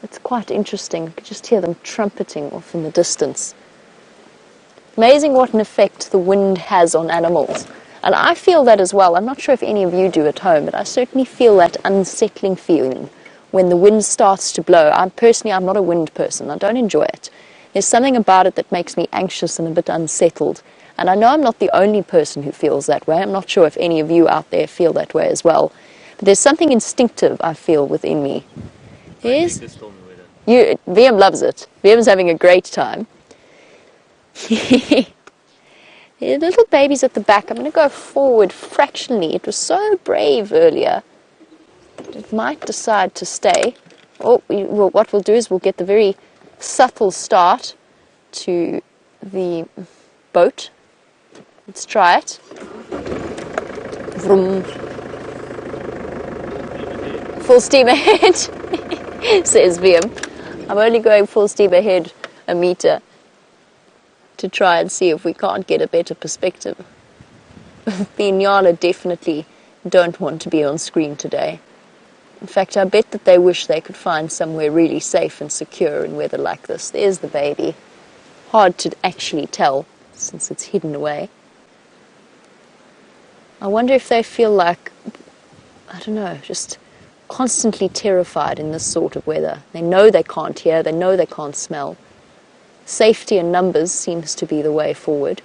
It's quite interesting. You can just hear them trumpeting off in the distance. Amazing what an effect the wind has on animals. And I feel that as well. I'm not sure if any of you do at home, but I certainly feel that unsettling feeling when the wind starts to blow. I'm not a wind person. I don't enjoy it. There's something about it that makes me anxious and a bit unsettled. And I know I'm not the only person who feels that way. I'm not sure if any of you out there feel that way as well. But there's something instinctive I feel within me. Yes? VM loves it. VM's having a great time. The little baby's at the back. I'm going to go forward fractionally. It was so brave earlier. It might decide to stay. What we'll do is we'll get the very subtle start to the boat. Let's try it. Vroom. Full steam ahead, says VM. I'm only going full steam ahead a meter to try and see if we can't get a better perspective. The Inyala definitely don't want to be on screen today. In fact, I bet that they wish they could find somewhere really safe and secure in weather like this. There's the baby. Hard to actually tell since it's hidden away. I wonder if they feel like, I don't know, just constantly terrified in this sort of weather. They know they can't hear, they know they can't smell. Safety in numbers seems to be the way forward.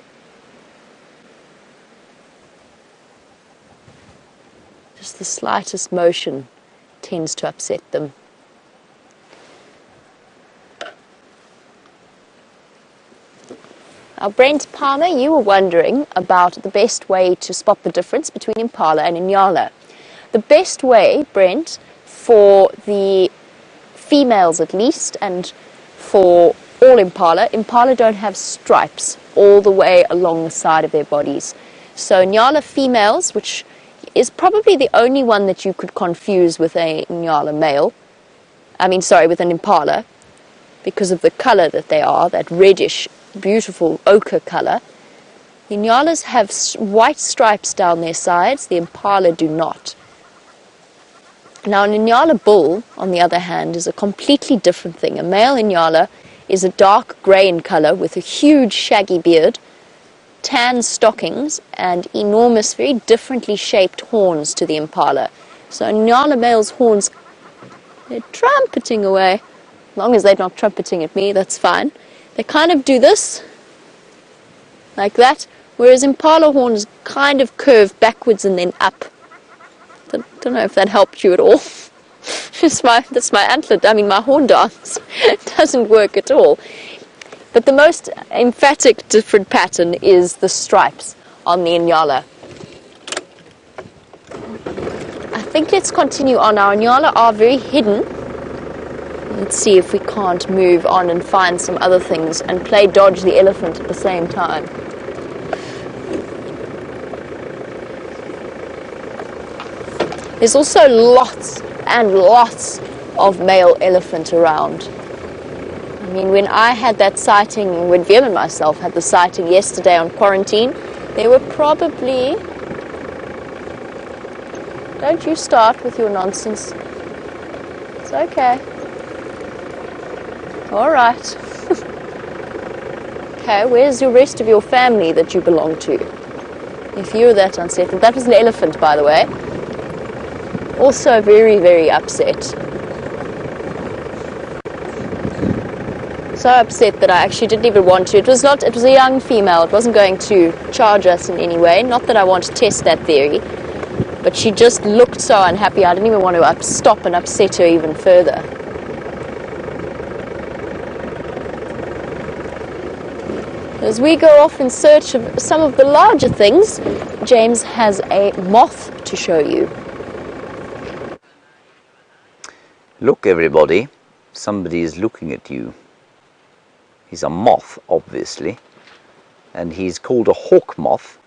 Just the slightest motion tends to upset them. Now, Brent Palmer, you were wondering about the best way to spot the difference between Impala and Inyala. The best way, Brent, for the females at least, and for all Impala don't have stripes all the way along the side of their bodies. So Inyala females, which is probably the only one that you could confuse with a Inyala male, with an Impala, because of the color that they are, that reddish, beautiful ochre color. The Inyalas have white stripes down their sides, the Impala do not. Now an Inyala bull, on the other hand, is a completely different thing. A male Inyala is a dark grey in color with a huge shaggy beard, tan stockings, and enormous, very differently shaped horns to the Impala. So Inyala male's horns, they're trumpeting away. As long as they're not trumpeting at me, that's fine. They kind of do this, like that, whereas Impala horns kind of curve backwards and then up. Don't know if that helped you at all. That's my antler, my horn dance. It doesn't work at all. But the most emphatic different pattern is the stripes on the Inyala. I think let's continue on. Our Inyala are very hidden. Let's see if we can't move on and find some other things and play dodge the elephant at the same time. There's also lots and lots of male elephant around. When I had that sighting, when Wiem and myself had the sighting yesterday on quarantine, there were probably... Don't you start with your nonsense. It's okay. All right. Okay, where's the rest of your family that you belong to? if you're that unsettled. That was an elephant, by the way. Also very, very upset. So upset that I actually didn't even want to. It was a young female. It wasn't going to charge us in any way. Not that I want to test that theory, but she just looked so unhappy. I didn't even want to stop and upset her even further. As we go off in search of some of the larger things, James has a moth to show you. Look, everybody, somebody is looking at you. He's a moth, obviously, and he's called a hawk moth.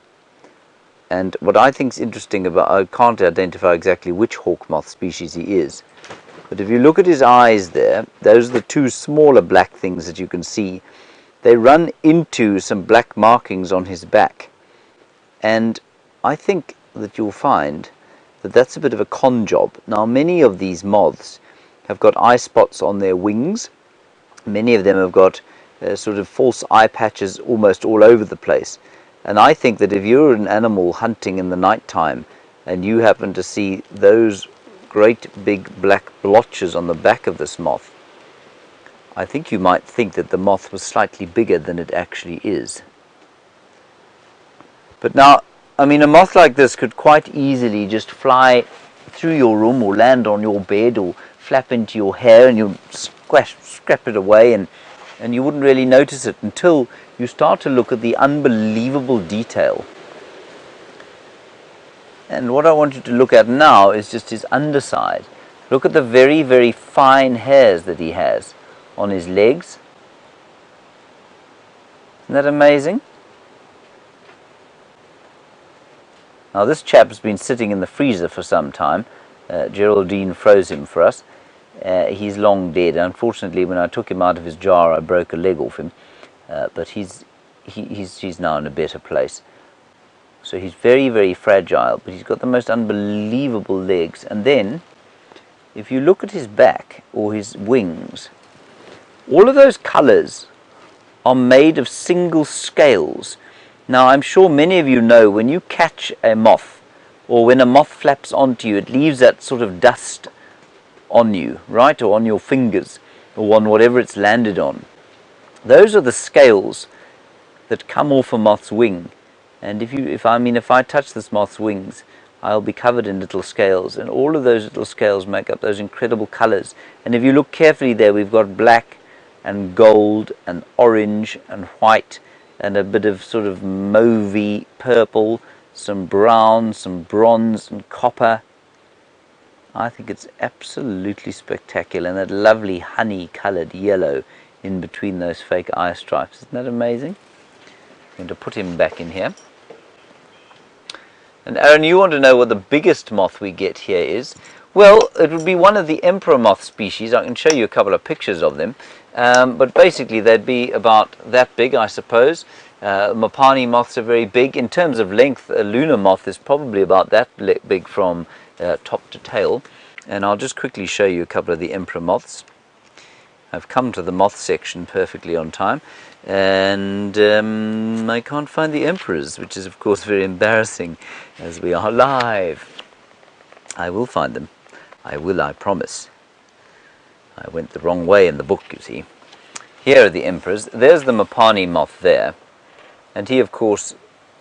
And what I think is interesting about, I can't identify exactly which hawk moth species he is, but if you look at his eyes there, those are the two smaller black things that you can see. They run into some black markings on his back, and I think that you'll find that that's a bit of a con job. Now, many of these moths have got eye spots on their wings. Many of them have got sort of false eye patches almost all over the place. And I think that if you're an animal hunting in the night time and you happen to see those great big black blotches on the back of this moth, I think you might think that the moth was slightly bigger than it actually is. But now, I mean, a moth like this could quite easily just fly through your room or land on your bed or flap into your hair, and you'll scrap it away, and you wouldn't really notice it until you start to look at the unbelievable detail. And what I want you to look at now is just his underside. Look at the very, very fine hairs that he has on his legs. Isn't that amazing? Now, this chap has been sitting in the freezer for some time. Geraldine froze him for us. He's long dead. Unfortunately, when I took him out of his jar, I broke a leg off him. But he's now in a better place. So he's very, very fragile, but he's got the most unbelievable legs. And then, if you look at his back or his wings, all of those colors are made of single scales. Now, I'm sure many of you know when you catch a moth, or when a moth flaps onto you, it leaves that sort of dust on you, right, or on your fingers, or on whatever it's landed on. Those are the scales that come off a moth's wing. And if I touch this moth's wings, I'll be covered in little scales, and all of those little scales make up those incredible colors. And if you look carefully there, we've got black and gold and orange and white and a bit of sort of mauvey purple, some brown, some bronze and copper. I think it's absolutely spectacular, and that lovely honey-coloured yellow in between those fake eye stripes. Isn't that amazing? I'm going to put him back in here. And Aaron, you want to know what the biggest moth we get here is? Well, it would be one of the emperor moth species. I can show you a couple of pictures of them. But basically they'd be about that big, I suppose. Mopani moths are very big. In terms of length, a lunar moth is probably about that big from top to tail. And I'll just quickly show you a couple of the emperor moths. I've come to the moth section perfectly on time, and I can't find the emperors, which is of course very embarrassing as we are live. I will find them. I will, I promise. I went the wrong way in the book, you see. Here are the emperors. There's the Mopani moth there, and he of course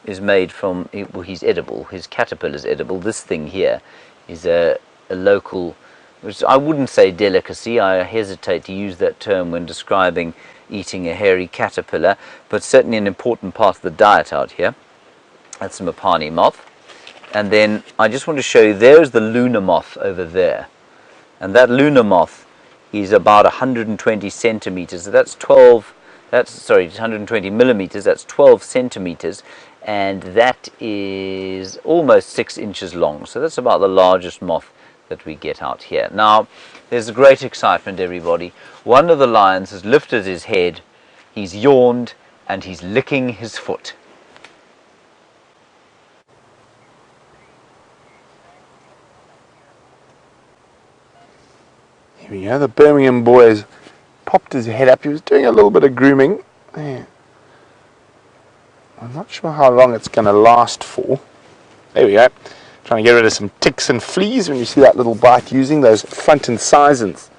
is made from, well, he's edible. His caterpillar is edible. This thing here is a local, which I wouldn't say delicacy. I hesitate to use that term when describing eating a hairy caterpillar, but certainly an important part of the diet out here. That's the Mopani moth. And then I just want to show you, there's the lunar moth over there. And that lunar moth is about 120 centimeters. So that's 120 millimeters. That's 12 centimeters. And that is almost 6 inches long. So that's about the largest moth that we get out here. Now, there's great excitement, everybody. One of the lions has lifted his head, he's yawned, and he's licking his foot. Here we go, the Birmingham boy has popped his head up. He was doing a little bit of grooming. There. I'm not sure how long it's going to last for. There we go. Trying to get rid of some ticks and fleas when you see that little bite using those front incisors.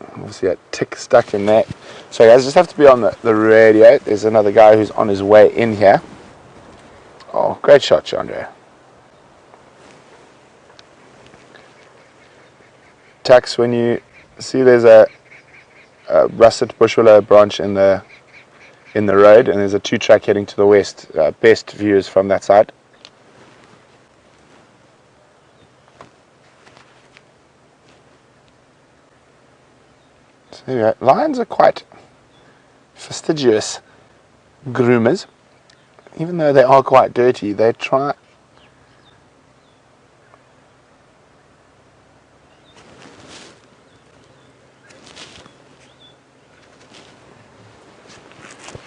Obviously that tick stuck in there. So guys, just have to be on the radio. There's another guy who's on his way in here. Oh, great shot, Chandra. Tax, when you see there's a russet bush willow branch in the road, and there's a 2-track heading to the west. Best view is from that side. So there you go. Lions are quite fastidious groomers. Even though they are quite dirty, they try.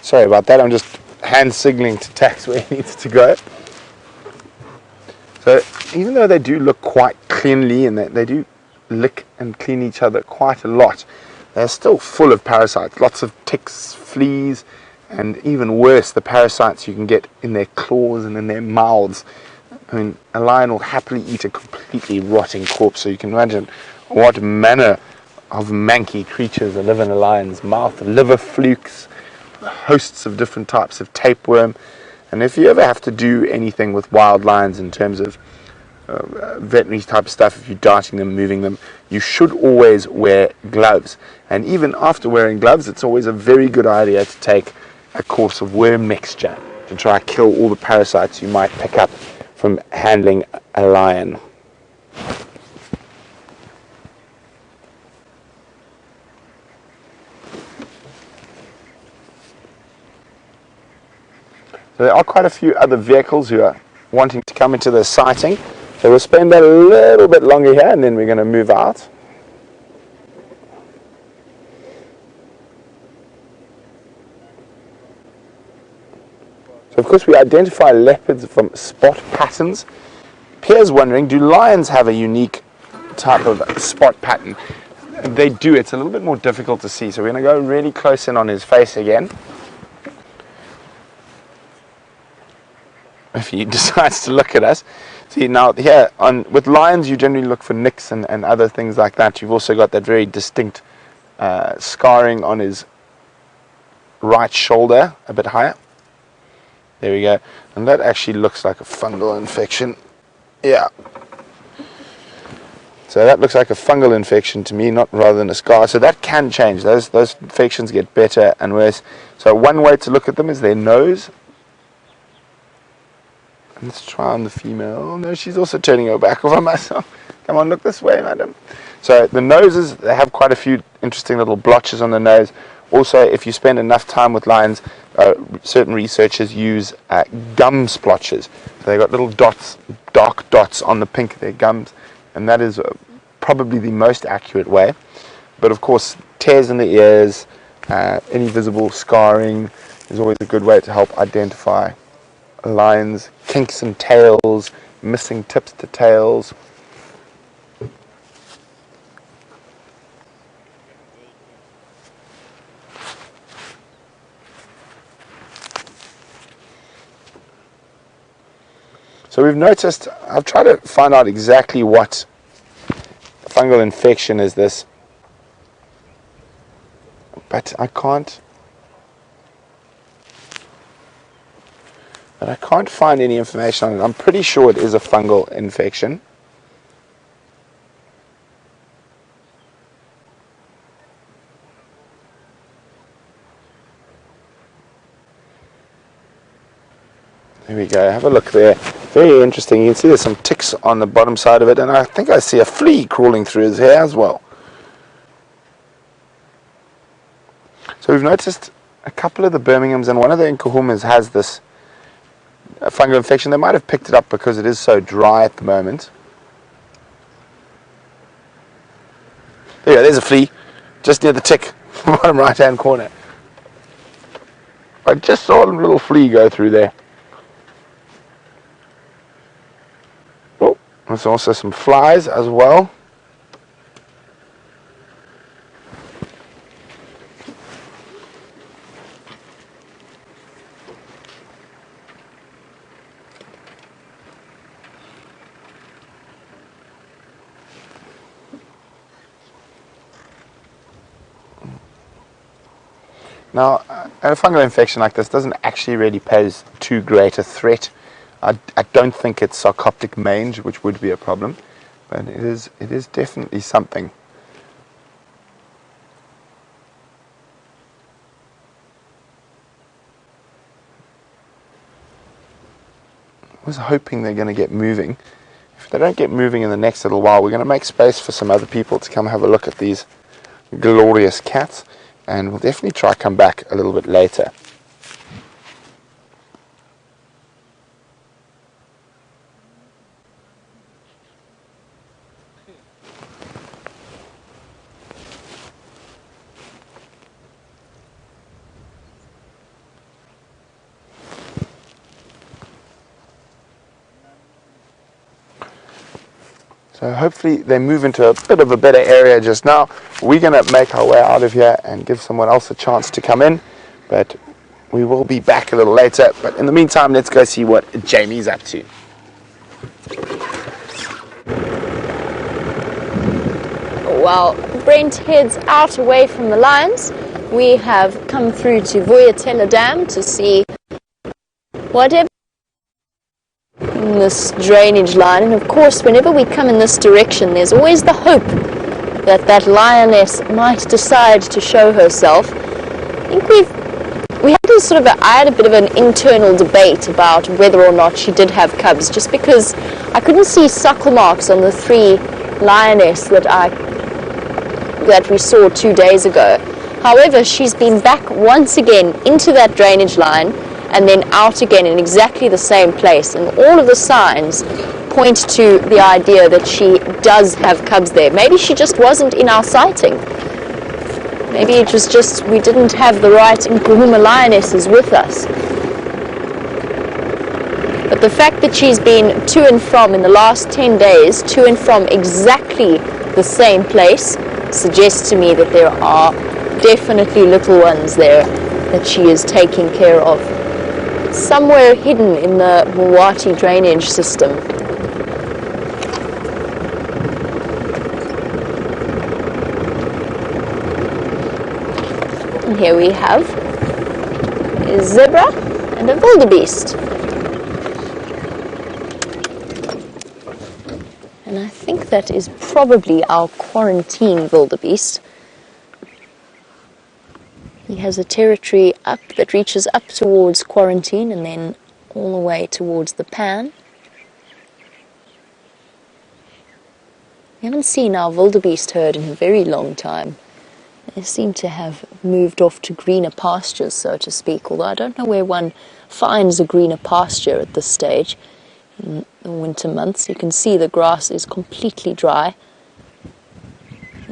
Sorry about that, I'm just hand signaling to Tax where he needs to go. So even though they do look quite cleanly and they do lick and clean each other quite a lot, they're still full of parasites. Lots of ticks, fleas, and even worse, the parasites you can get in their claws and in their mouths. I mean, a lion will happily eat a completely rotting corpse, so you can imagine what manner of manky creatures live in a lion's mouth. Liver flukes, hosts of different types of tapeworm. And if you ever have to do anything with wild lions in terms of veterinary type stuff, if you're darting them, moving them, you should always wear gloves. And even after wearing gloves, it's always a very good idea to take a course of worm mixture to try to kill all the parasites you might pick up from handling a lion. So there are quite a few other vehicles who are wanting to come into the sighting. So we'll spend a little bit longer here and then we're going to move out. So of course we identify leopards from spot patterns. Pierre's wondering, do lions have a unique type of spot pattern? They do. It's a little bit more difficult to see. So we're going to go really close in on his face again. If he decides to look at us. See, now here, with lions you generally look for nicks and other things like that. You've also got that very distinct scarring on his right shoulder, a bit higher. There we go. And that actually looks like a fungal infection. Yeah. So that looks like a fungal infection to me, not rather than a scar. So that can change. Those infections get better and worse. So one way to look at them is their nose. Let's try on the female. No, she's also turning her back over myself. Come on, look this way, madam. So the noses, they have quite a few interesting little blotches on the nose. Also, if you spend enough time with lions, certain researchers use gum splotches. So they've got little dots, dark dots on the pink of their gums, and that is probably the most accurate way. But of course, tears in the ears, any visible scarring is always a good way to help identify lions, kinks and tails, missing tips to tails. So we've noticed, I've tried to find out exactly what fungal infection is this, but I can't find any information on it. I'm pretty sure it is a fungal infection. There we go, have a look there. Very interesting. You can see there's some ticks on the bottom side of it, and I think I see a flea crawling through his hair as well. So we've noticed a couple of the Birminghams, and one of the Nkuhumas has this fungal infection. They might have picked it up because it is so dry at the moment. There you go, there's a flea, just near the tick, bottom right hand corner. I just saw a little flea go through there. Oh, there's also some flies as well. Now, a fungal infection like this doesn't actually really pose too great a threat. I don't think it's sarcoptic mange, which would be a problem, but it is definitely something. I was hoping they're going to get moving. If they don't get moving in the next little while, we're going to make space for some other people to come have a look at these glorious cats, and we'll definitely try come back a little bit later. So hopefully they move into a bit of a better area just now. We're going to make our way out of here and give someone else a chance to come in, but we will be back a little later. But in the meantime, let's go see what Jamie's up to. While Brent heads out away from the lions, we have come through to Voyatella Dam to see whatever in this drainage line. And of course, whenever we come in this direction, there's always the hope that that lioness might decide to show herself. I think I had a bit of an internal debate about whether or not she did have cubs, just because I couldn't see suckle marks on the 3 lioness that we saw 2 days ago. However, she's been back once again into that drainage line and then out again in exactly the same place, and all of the signs point to the idea that she does have cubs there. Maybe she just wasn't in our sighting. Maybe it was just we didn't have the right Nkuhuma lionesses with us. But the fact that she's been to and from in the last 10 days, to and from exactly the same place, suggests to me that there are definitely little ones there that she is taking care of, somewhere hidden in the Mwati drainage system. And here we have a zebra and a wildebeest. And I think that is probably our quarantine wildebeest. He has a territory up that reaches up towards quarantine and then all the way towards the pan. We haven't seen our wildebeest herd in a very long time. They seem to have moved off to greener pastures, so to speak, although I don't know where one finds a greener pasture at this stage. In the winter months, you can see the grass is completely dry.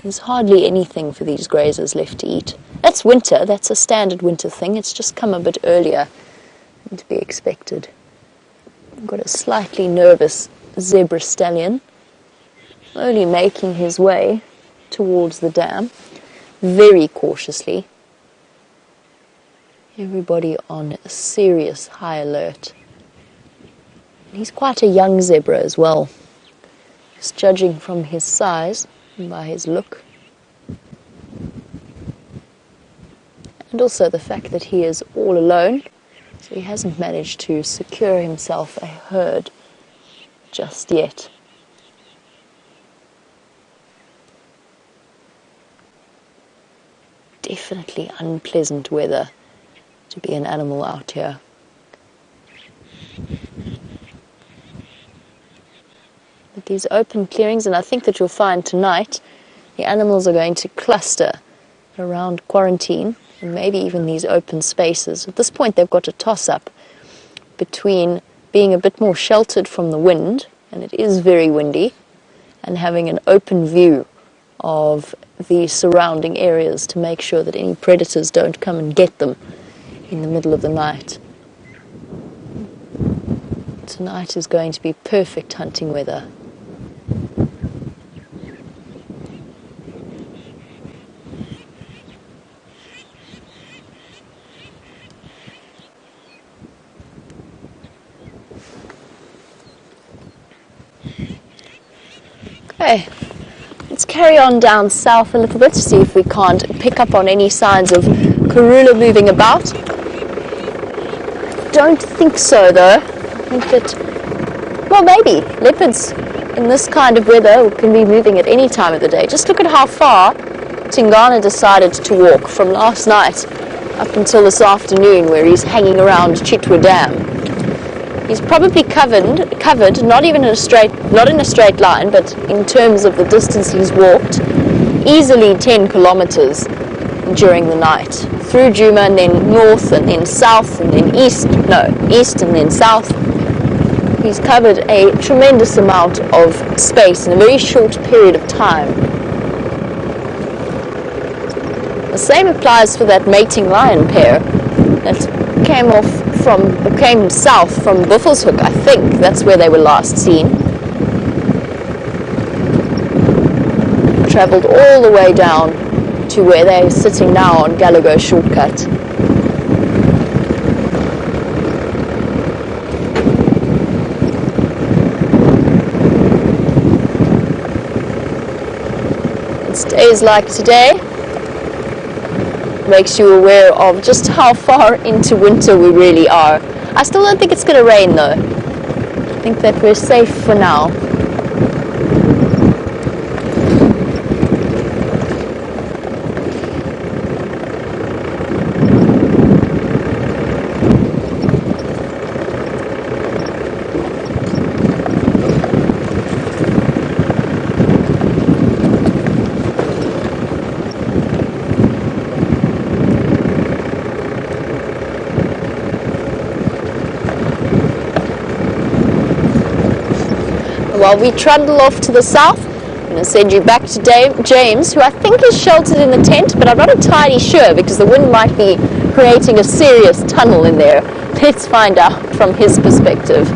There's hardly anything for these grazers left to eat. That's winter, that's a standard winter thing. It's just come a bit earlier than to be expected. We've got a slightly nervous zebra stallion slowly making his way towards the dam, very cautiously. Everybody on serious high alert. He's quite a young zebra as well, just judging from his size and by his look. And also the fact that he is all alone, so he hasn't managed to secure himself a herd just yet. Definitely unpleasant weather to be an animal out here. With these open clearings, and I think that you'll find tonight, the animals are going to cluster around quarantine, and maybe even these open spaces. At this point, they've got a toss-up between being a bit more sheltered from the wind, and it is very windy, and having an open view of the surrounding areas to make sure that any predators don't come and get them in the middle of the night. Tonight is going to be perfect hunting weather. Okay, let's carry on down south a little bit to see if we can't pick up on any signs of Karula moving about? Don't think so though. I think that, well, maybe leopards in this kind of weather can be moving at any time of the day. Just look at how far Tingana decided to walk from last night up until this afternoon, where he's hanging around Cheetah Dam. He's probably covered not in a straight line, but in terms of the distance he's walked, easily 10 kilometers during the night, through Djuma and then north and then south and then east and then south. He's covered a tremendous amount of space in a very short period of time. The same applies for that mating lion pair that came south from Buffelshoek. I think that's where they were last seen. Travelled all the way down to where they're sitting now on Gallagher Shortcut. It's days like today makes you aware of just how far into winter we really are. I still don't think it's going to rain though. I think that we're safe for now. While we trundle off to the south, I'm going to send you back to James, who I think is sheltered in the tent, but I'm not entirely sure because the wind might be creating a serious tunnel in there. Let's find out from his perspective.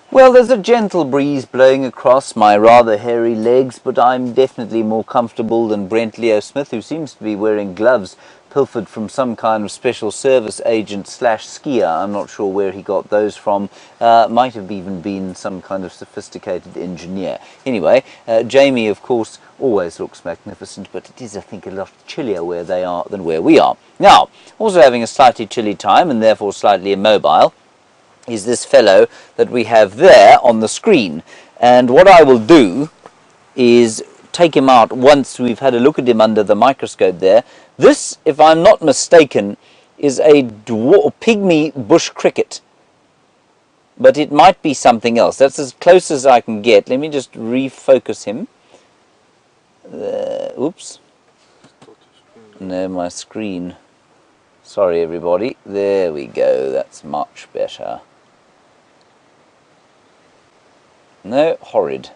Well, there's a gentle breeze blowing across my rather hairy legs, but I'm definitely more comfortable than Brent Leo Smith, who seems to be wearing gloves pilfered from some kind of special service agent / skier. I'm not sure where he got those from. Might have even been some kind of sophisticated engineer. Anyway, Jamie, of course, always looks magnificent, but it is, I think, a lot chillier where they are than where we are. Now, also having a slightly chilly time and therefore slightly immobile is this fellow that we have there on the screen. And what I will do is take him out once we've had a look at him under the microscope there. This, if I'm not mistaken, is a pygmy bush cricket. But it might be something else. That's as close as I can get. Let me just refocus him. Oops. No, my screen. Sorry, everybody. There we go. That's much better. No, horrid.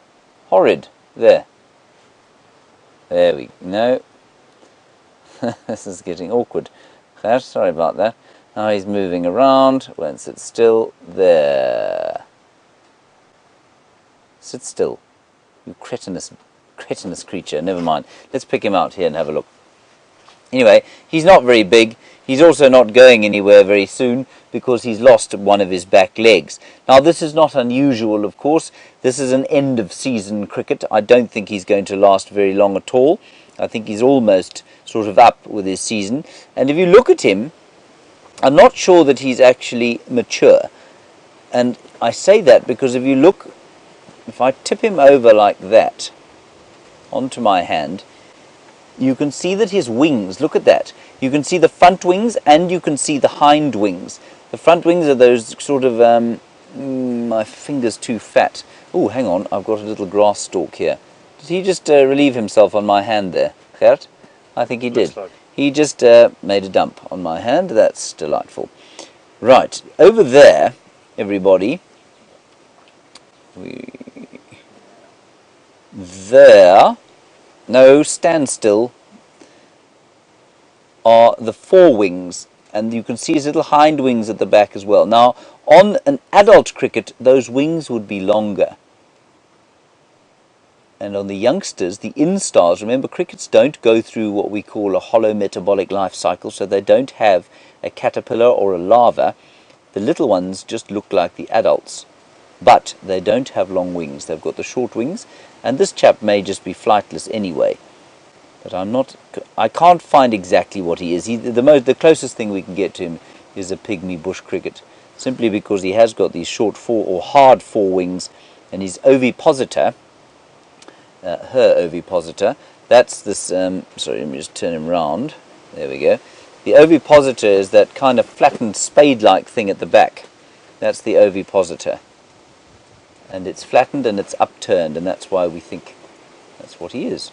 Horrid. There. There we go. No. This is getting awkward. Sorry about that. Now he's moving around. Won't sit still. There. Sit still. You cretinous creature. Never mind. Let's pick him out here and have a look. Anyway, he's not very big. He's also not going anywhere very soon because he's lost one of his back legs. Now, this is not unusual, of course. This is an end-of-season cricket. I don't think he's going to last very long at all. I think he's almost sort of up with his season. And if you look at him, I'm not sure that he's actually mature. And I say that because if you look, if I tip him over like that onto my hand, you can see that his wings, look at that. You can see the front wings and you can see the hind wings. The front wings are those sort of, my finger's too fat. Oh, hang on, I've got a little grass stalk here. Did he just relieve himself on my hand there, Gert? I think he did. Like. He just made a dump on my hand. That's delightful. Right, over there, everybody, there, no, stand still, are the forewings, and you can see his little hind wings at the back as well. Now, on an adult cricket, those wings would be longer. And on the youngsters, the instars, remember crickets don't go through what we call a hollow metabolic life cycle, so they don't have a caterpillar or a larva. The little ones just look like the adults, but they don't have long wings. They've got the short wings, and this chap may just be flightless anyway. but I can't find exactly what he is. The closest thing we can get to him is a pygmy bush cricket, simply because he has got these short hard forewings, and his ovipositor, her ovipositor, that's this, sorry, let me just turn him round, there we go. The ovipositor is that kind of flattened spade-like thing at the back. That's the ovipositor. And it's flattened and it's upturned, and that's why we think that's what he is.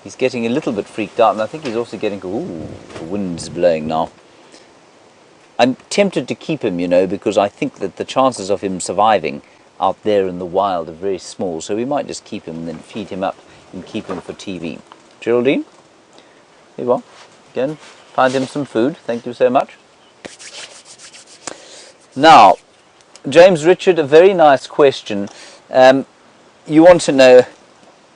He's getting a little bit freaked out, and I think he's also getting, ooh, the wind's blowing now. I'm tempted to keep him, you know, because I think that the chances of him surviving out there in the wild are very small, so we might just keep him and then feed him up and keep him for TV. Geraldine, here you are. Again, find him some food. Thank you so much. Now, James Richard, a very nice question. You want to know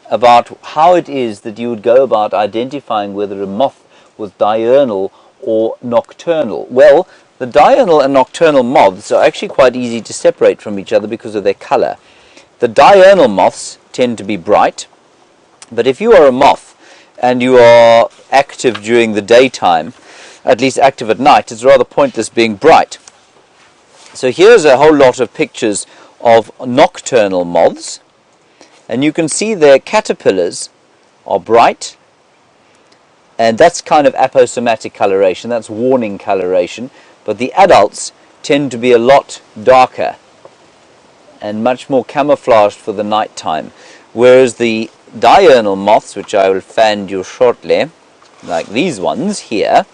about how it is that you would go about identifying whether a moth was diurnal or nocturnal. Well, the diurnal and nocturnal moths are actually quite easy to separate from each other because of their color. The diurnal moths tend to be bright, but if you are a moth and you are active during the daytime, at least active at night, it's rather pointless being bright. So here's a whole lot of pictures of nocturnal moths, and you can see their caterpillars are bright, and that's kind of aposematic coloration, that's warning coloration, but the adults tend to be a lot darker and much more camouflaged for the night time, whereas the diurnal moths, which I will fan you shortly, like these ones here,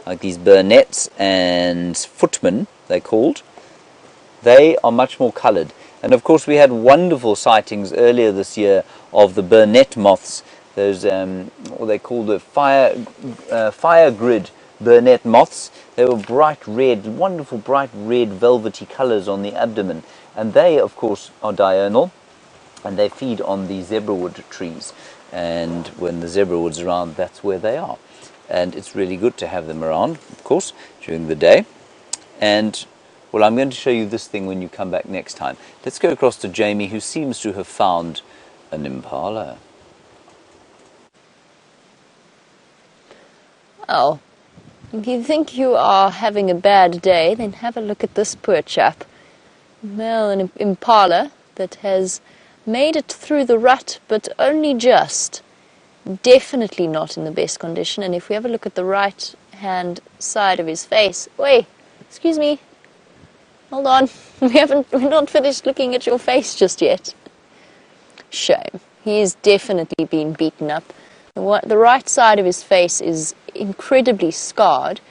like these burnets and footmen, they're called, they are much more coloured. And of course we had wonderful sightings earlier this year of the burnet moths, those what they call the fire grid burnet moths. They were bright red, wonderful bright red velvety colours on the abdomen, and they of course are diurnal, and they feed on the zebrawood trees, and when the zebrawood's around, that's where they are. And it's really good to have them around, of course, during the day. And well, I'm going to show you this thing when you come back next time. Let's go across to Jamie, who seems to have found an impala. Well, if you think you are having a bad day, then have a look at this poor chap. Well, an impala that has made it through the rut, but only just. Definitely not in the best condition. And if we have a look at the right hand side of his face, wait, excuse me, hold on, we're not finished looking at your face just yet. Shame. He's definitely been beaten up. The right side of his face is incredibly scarred.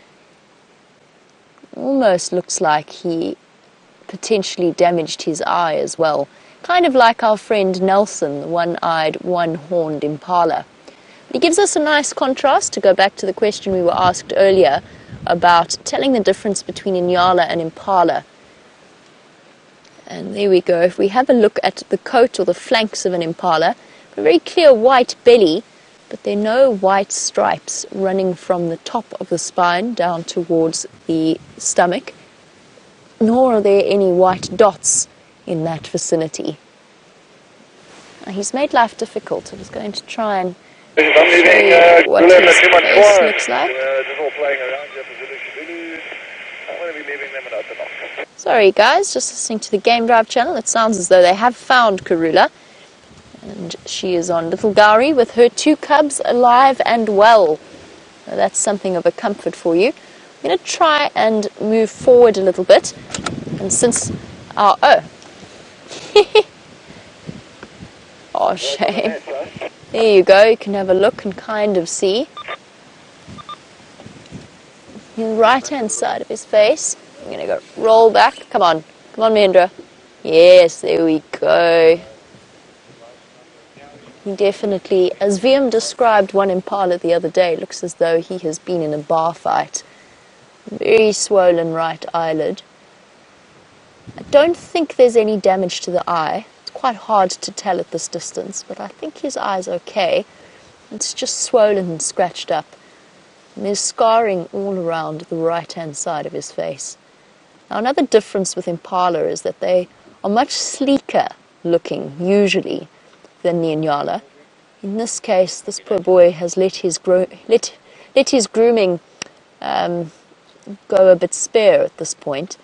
Almost looks like he potentially damaged his eye as well. Kind of like our friend Nelson, the one-eyed, one-horned impala. But he gives us a nice contrast, to go back to the question we were asked earlier about telling the difference between Inyala and impala. And there we go. If we have a look at the coat or the flanks of an impala, a very clear white belly, but there are no white stripes running from the top of the spine down towards the stomach, nor are there any white dots in that vicinity. Now, he's made life difficult. I was going to try and show you what his face looks like. Sorry guys, just listening to the Game Drive channel. It sounds as though they have found Karula, and she is on Little Gowrie with her 2 cubs alive and well. So that's something of a comfort for you. I'm going to try and move forward a little bit, and since our oh shame, there you go, you can have a look and kind of see the right hand side of his face. I'm going to go roll back. Come on, Mahendra. Yes, there we go. He definitely, as VM described one impala the other day, looks as though he has been in a bar fight. Very swollen right eyelid. I don't think there's any damage to the eye. It's quite hard to tell at this distance, but I think his eye's okay. It's just swollen and scratched up. And there's scarring all around the right-hand side of his face. Now, another difference with impala is that they are much sleeker looking, usually, than the Inyala. in this case, this poor boy has let his grooming go a bit spare at this point.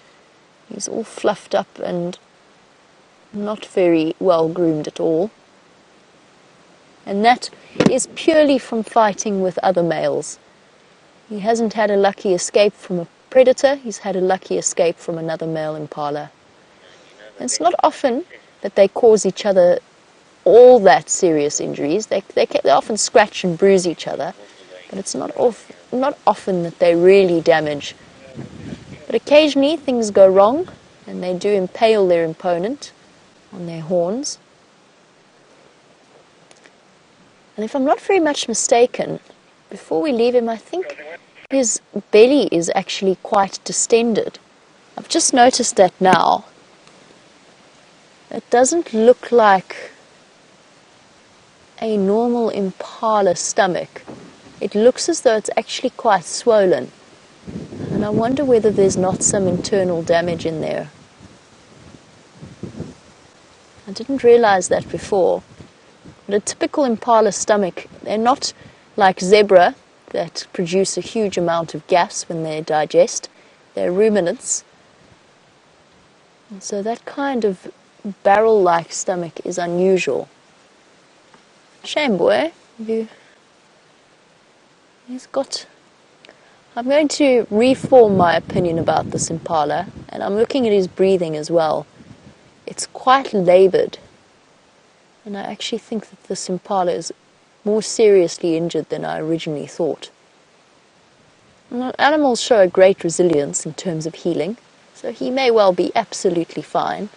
He's all fluffed up and not very well groomed at all. And that is purely from fighting with other males. He hasn't had a lucky escape from a predator, he's had a lucky escape from another male impala. And it's not often that they cause each other all that serious injuries. They often scratch and bruise each other, but it's not often that they really damage. But occasionally things go wrong, and they do impale their opponent on their horns. And if I'm not very much mistaken, before we leave him, I think his belly is actually quite distended. I've just noticed that now. It doesn't look like a normal impala stomach. It looks as though it's actually quite swollen. And I wonder whether there's not some internal damage in there. I didn't realize that before. But a typical impala stomach, they're not like zebra that produce a huge amount of gas when they digest. They're ruminants. And so that kind of barrel-like stomach is unusual. Shame, boy. He's got... I'm going to reform my opinion about this impala, and I'm looking at his breathing as well. It's quite laboured, and I actually think that this impala is more seriously injured than I originally thought. Animals show a great resilience in terms of healing, so he may well be absolutely fine.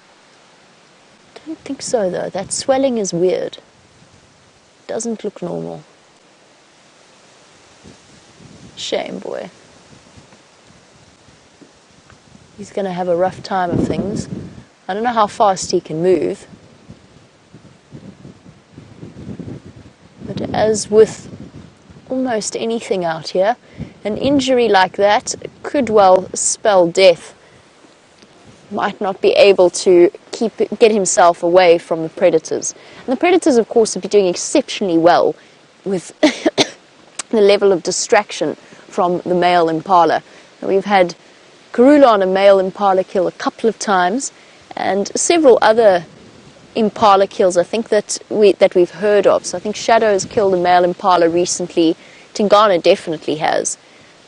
I don't think so, though. That swelling is weird. Doesn't look normal. Shame, boy. He's going to have a rough time of things. I don't know how fast he can move. But as with almost anything out here, an injury like that could well spell death. Might not be able to get himself away from the predators. And the predators, of course, would be doing exceptionally well with the level of distraction from the male impala. We've had Karula on a male impala kill a couple of times, and several other impala kills I think that we've heard of. So I think Shadow has killed a male impala recently. Tingana definitely has.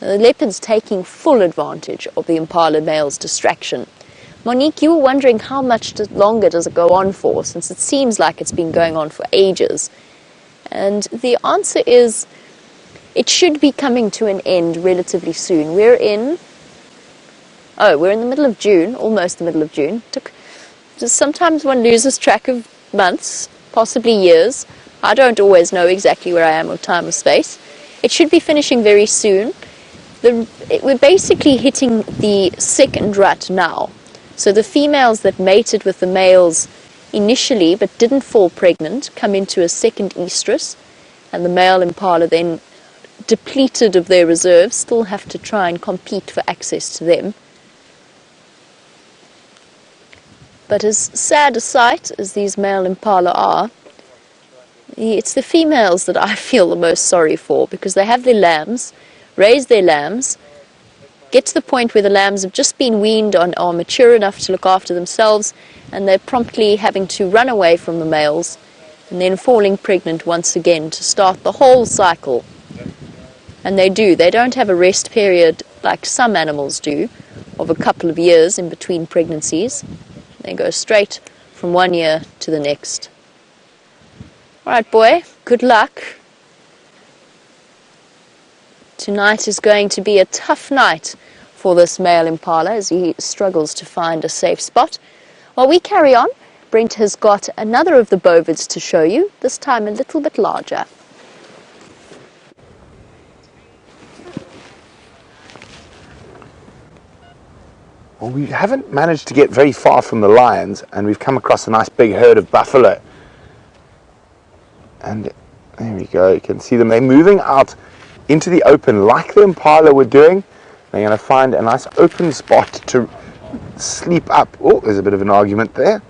Now, the leopard's taking full advantage of the impala male's distraction. Monique, you were wondering how much longer does it go on for, since it seems like it's been going on for ages. And the answer is it should be coming to an end relatively soon. We're in the middle of June, almost the middle of June. Sometimes one loses track of months, possibly years. I don't always know exactly where I am with time or space. It should be finishing very soon. We're basically hitting the second rut now. So the females that mated with the males initially but didn't fall pregnant come into a second estrus, and the male impala then, depleted of their reserves, still have to try and compete for access to them. But as sad a sight as these male impala are, it's the females that I feel the most sorry for, because they have their lambs, raise their lambs, get to the point where the lambs have just been weaned on, are mature enough to look after themselves, and they're promptly having to run away from the males and then falling pregnant once again to start the whole cycle. And they don't have a rest period like some animals do of a couple of years in between pregnancies. They go straight from one year to the next. All right, boy, good luck. Tonight is going to be a tough night for this male impala as he struggles to find a safe spot. While we carry on, Brent has got another of the bovids to show you, this time a little bit larger. Well, we haven't managed to get very far from the lions, and we've come across a nice big herd of buffalo. And there we go, you can see them. They're moving out into the open like the impala were doing. They're going to find a nice open spot to sleep up. Oh, there's a bit of an argument there.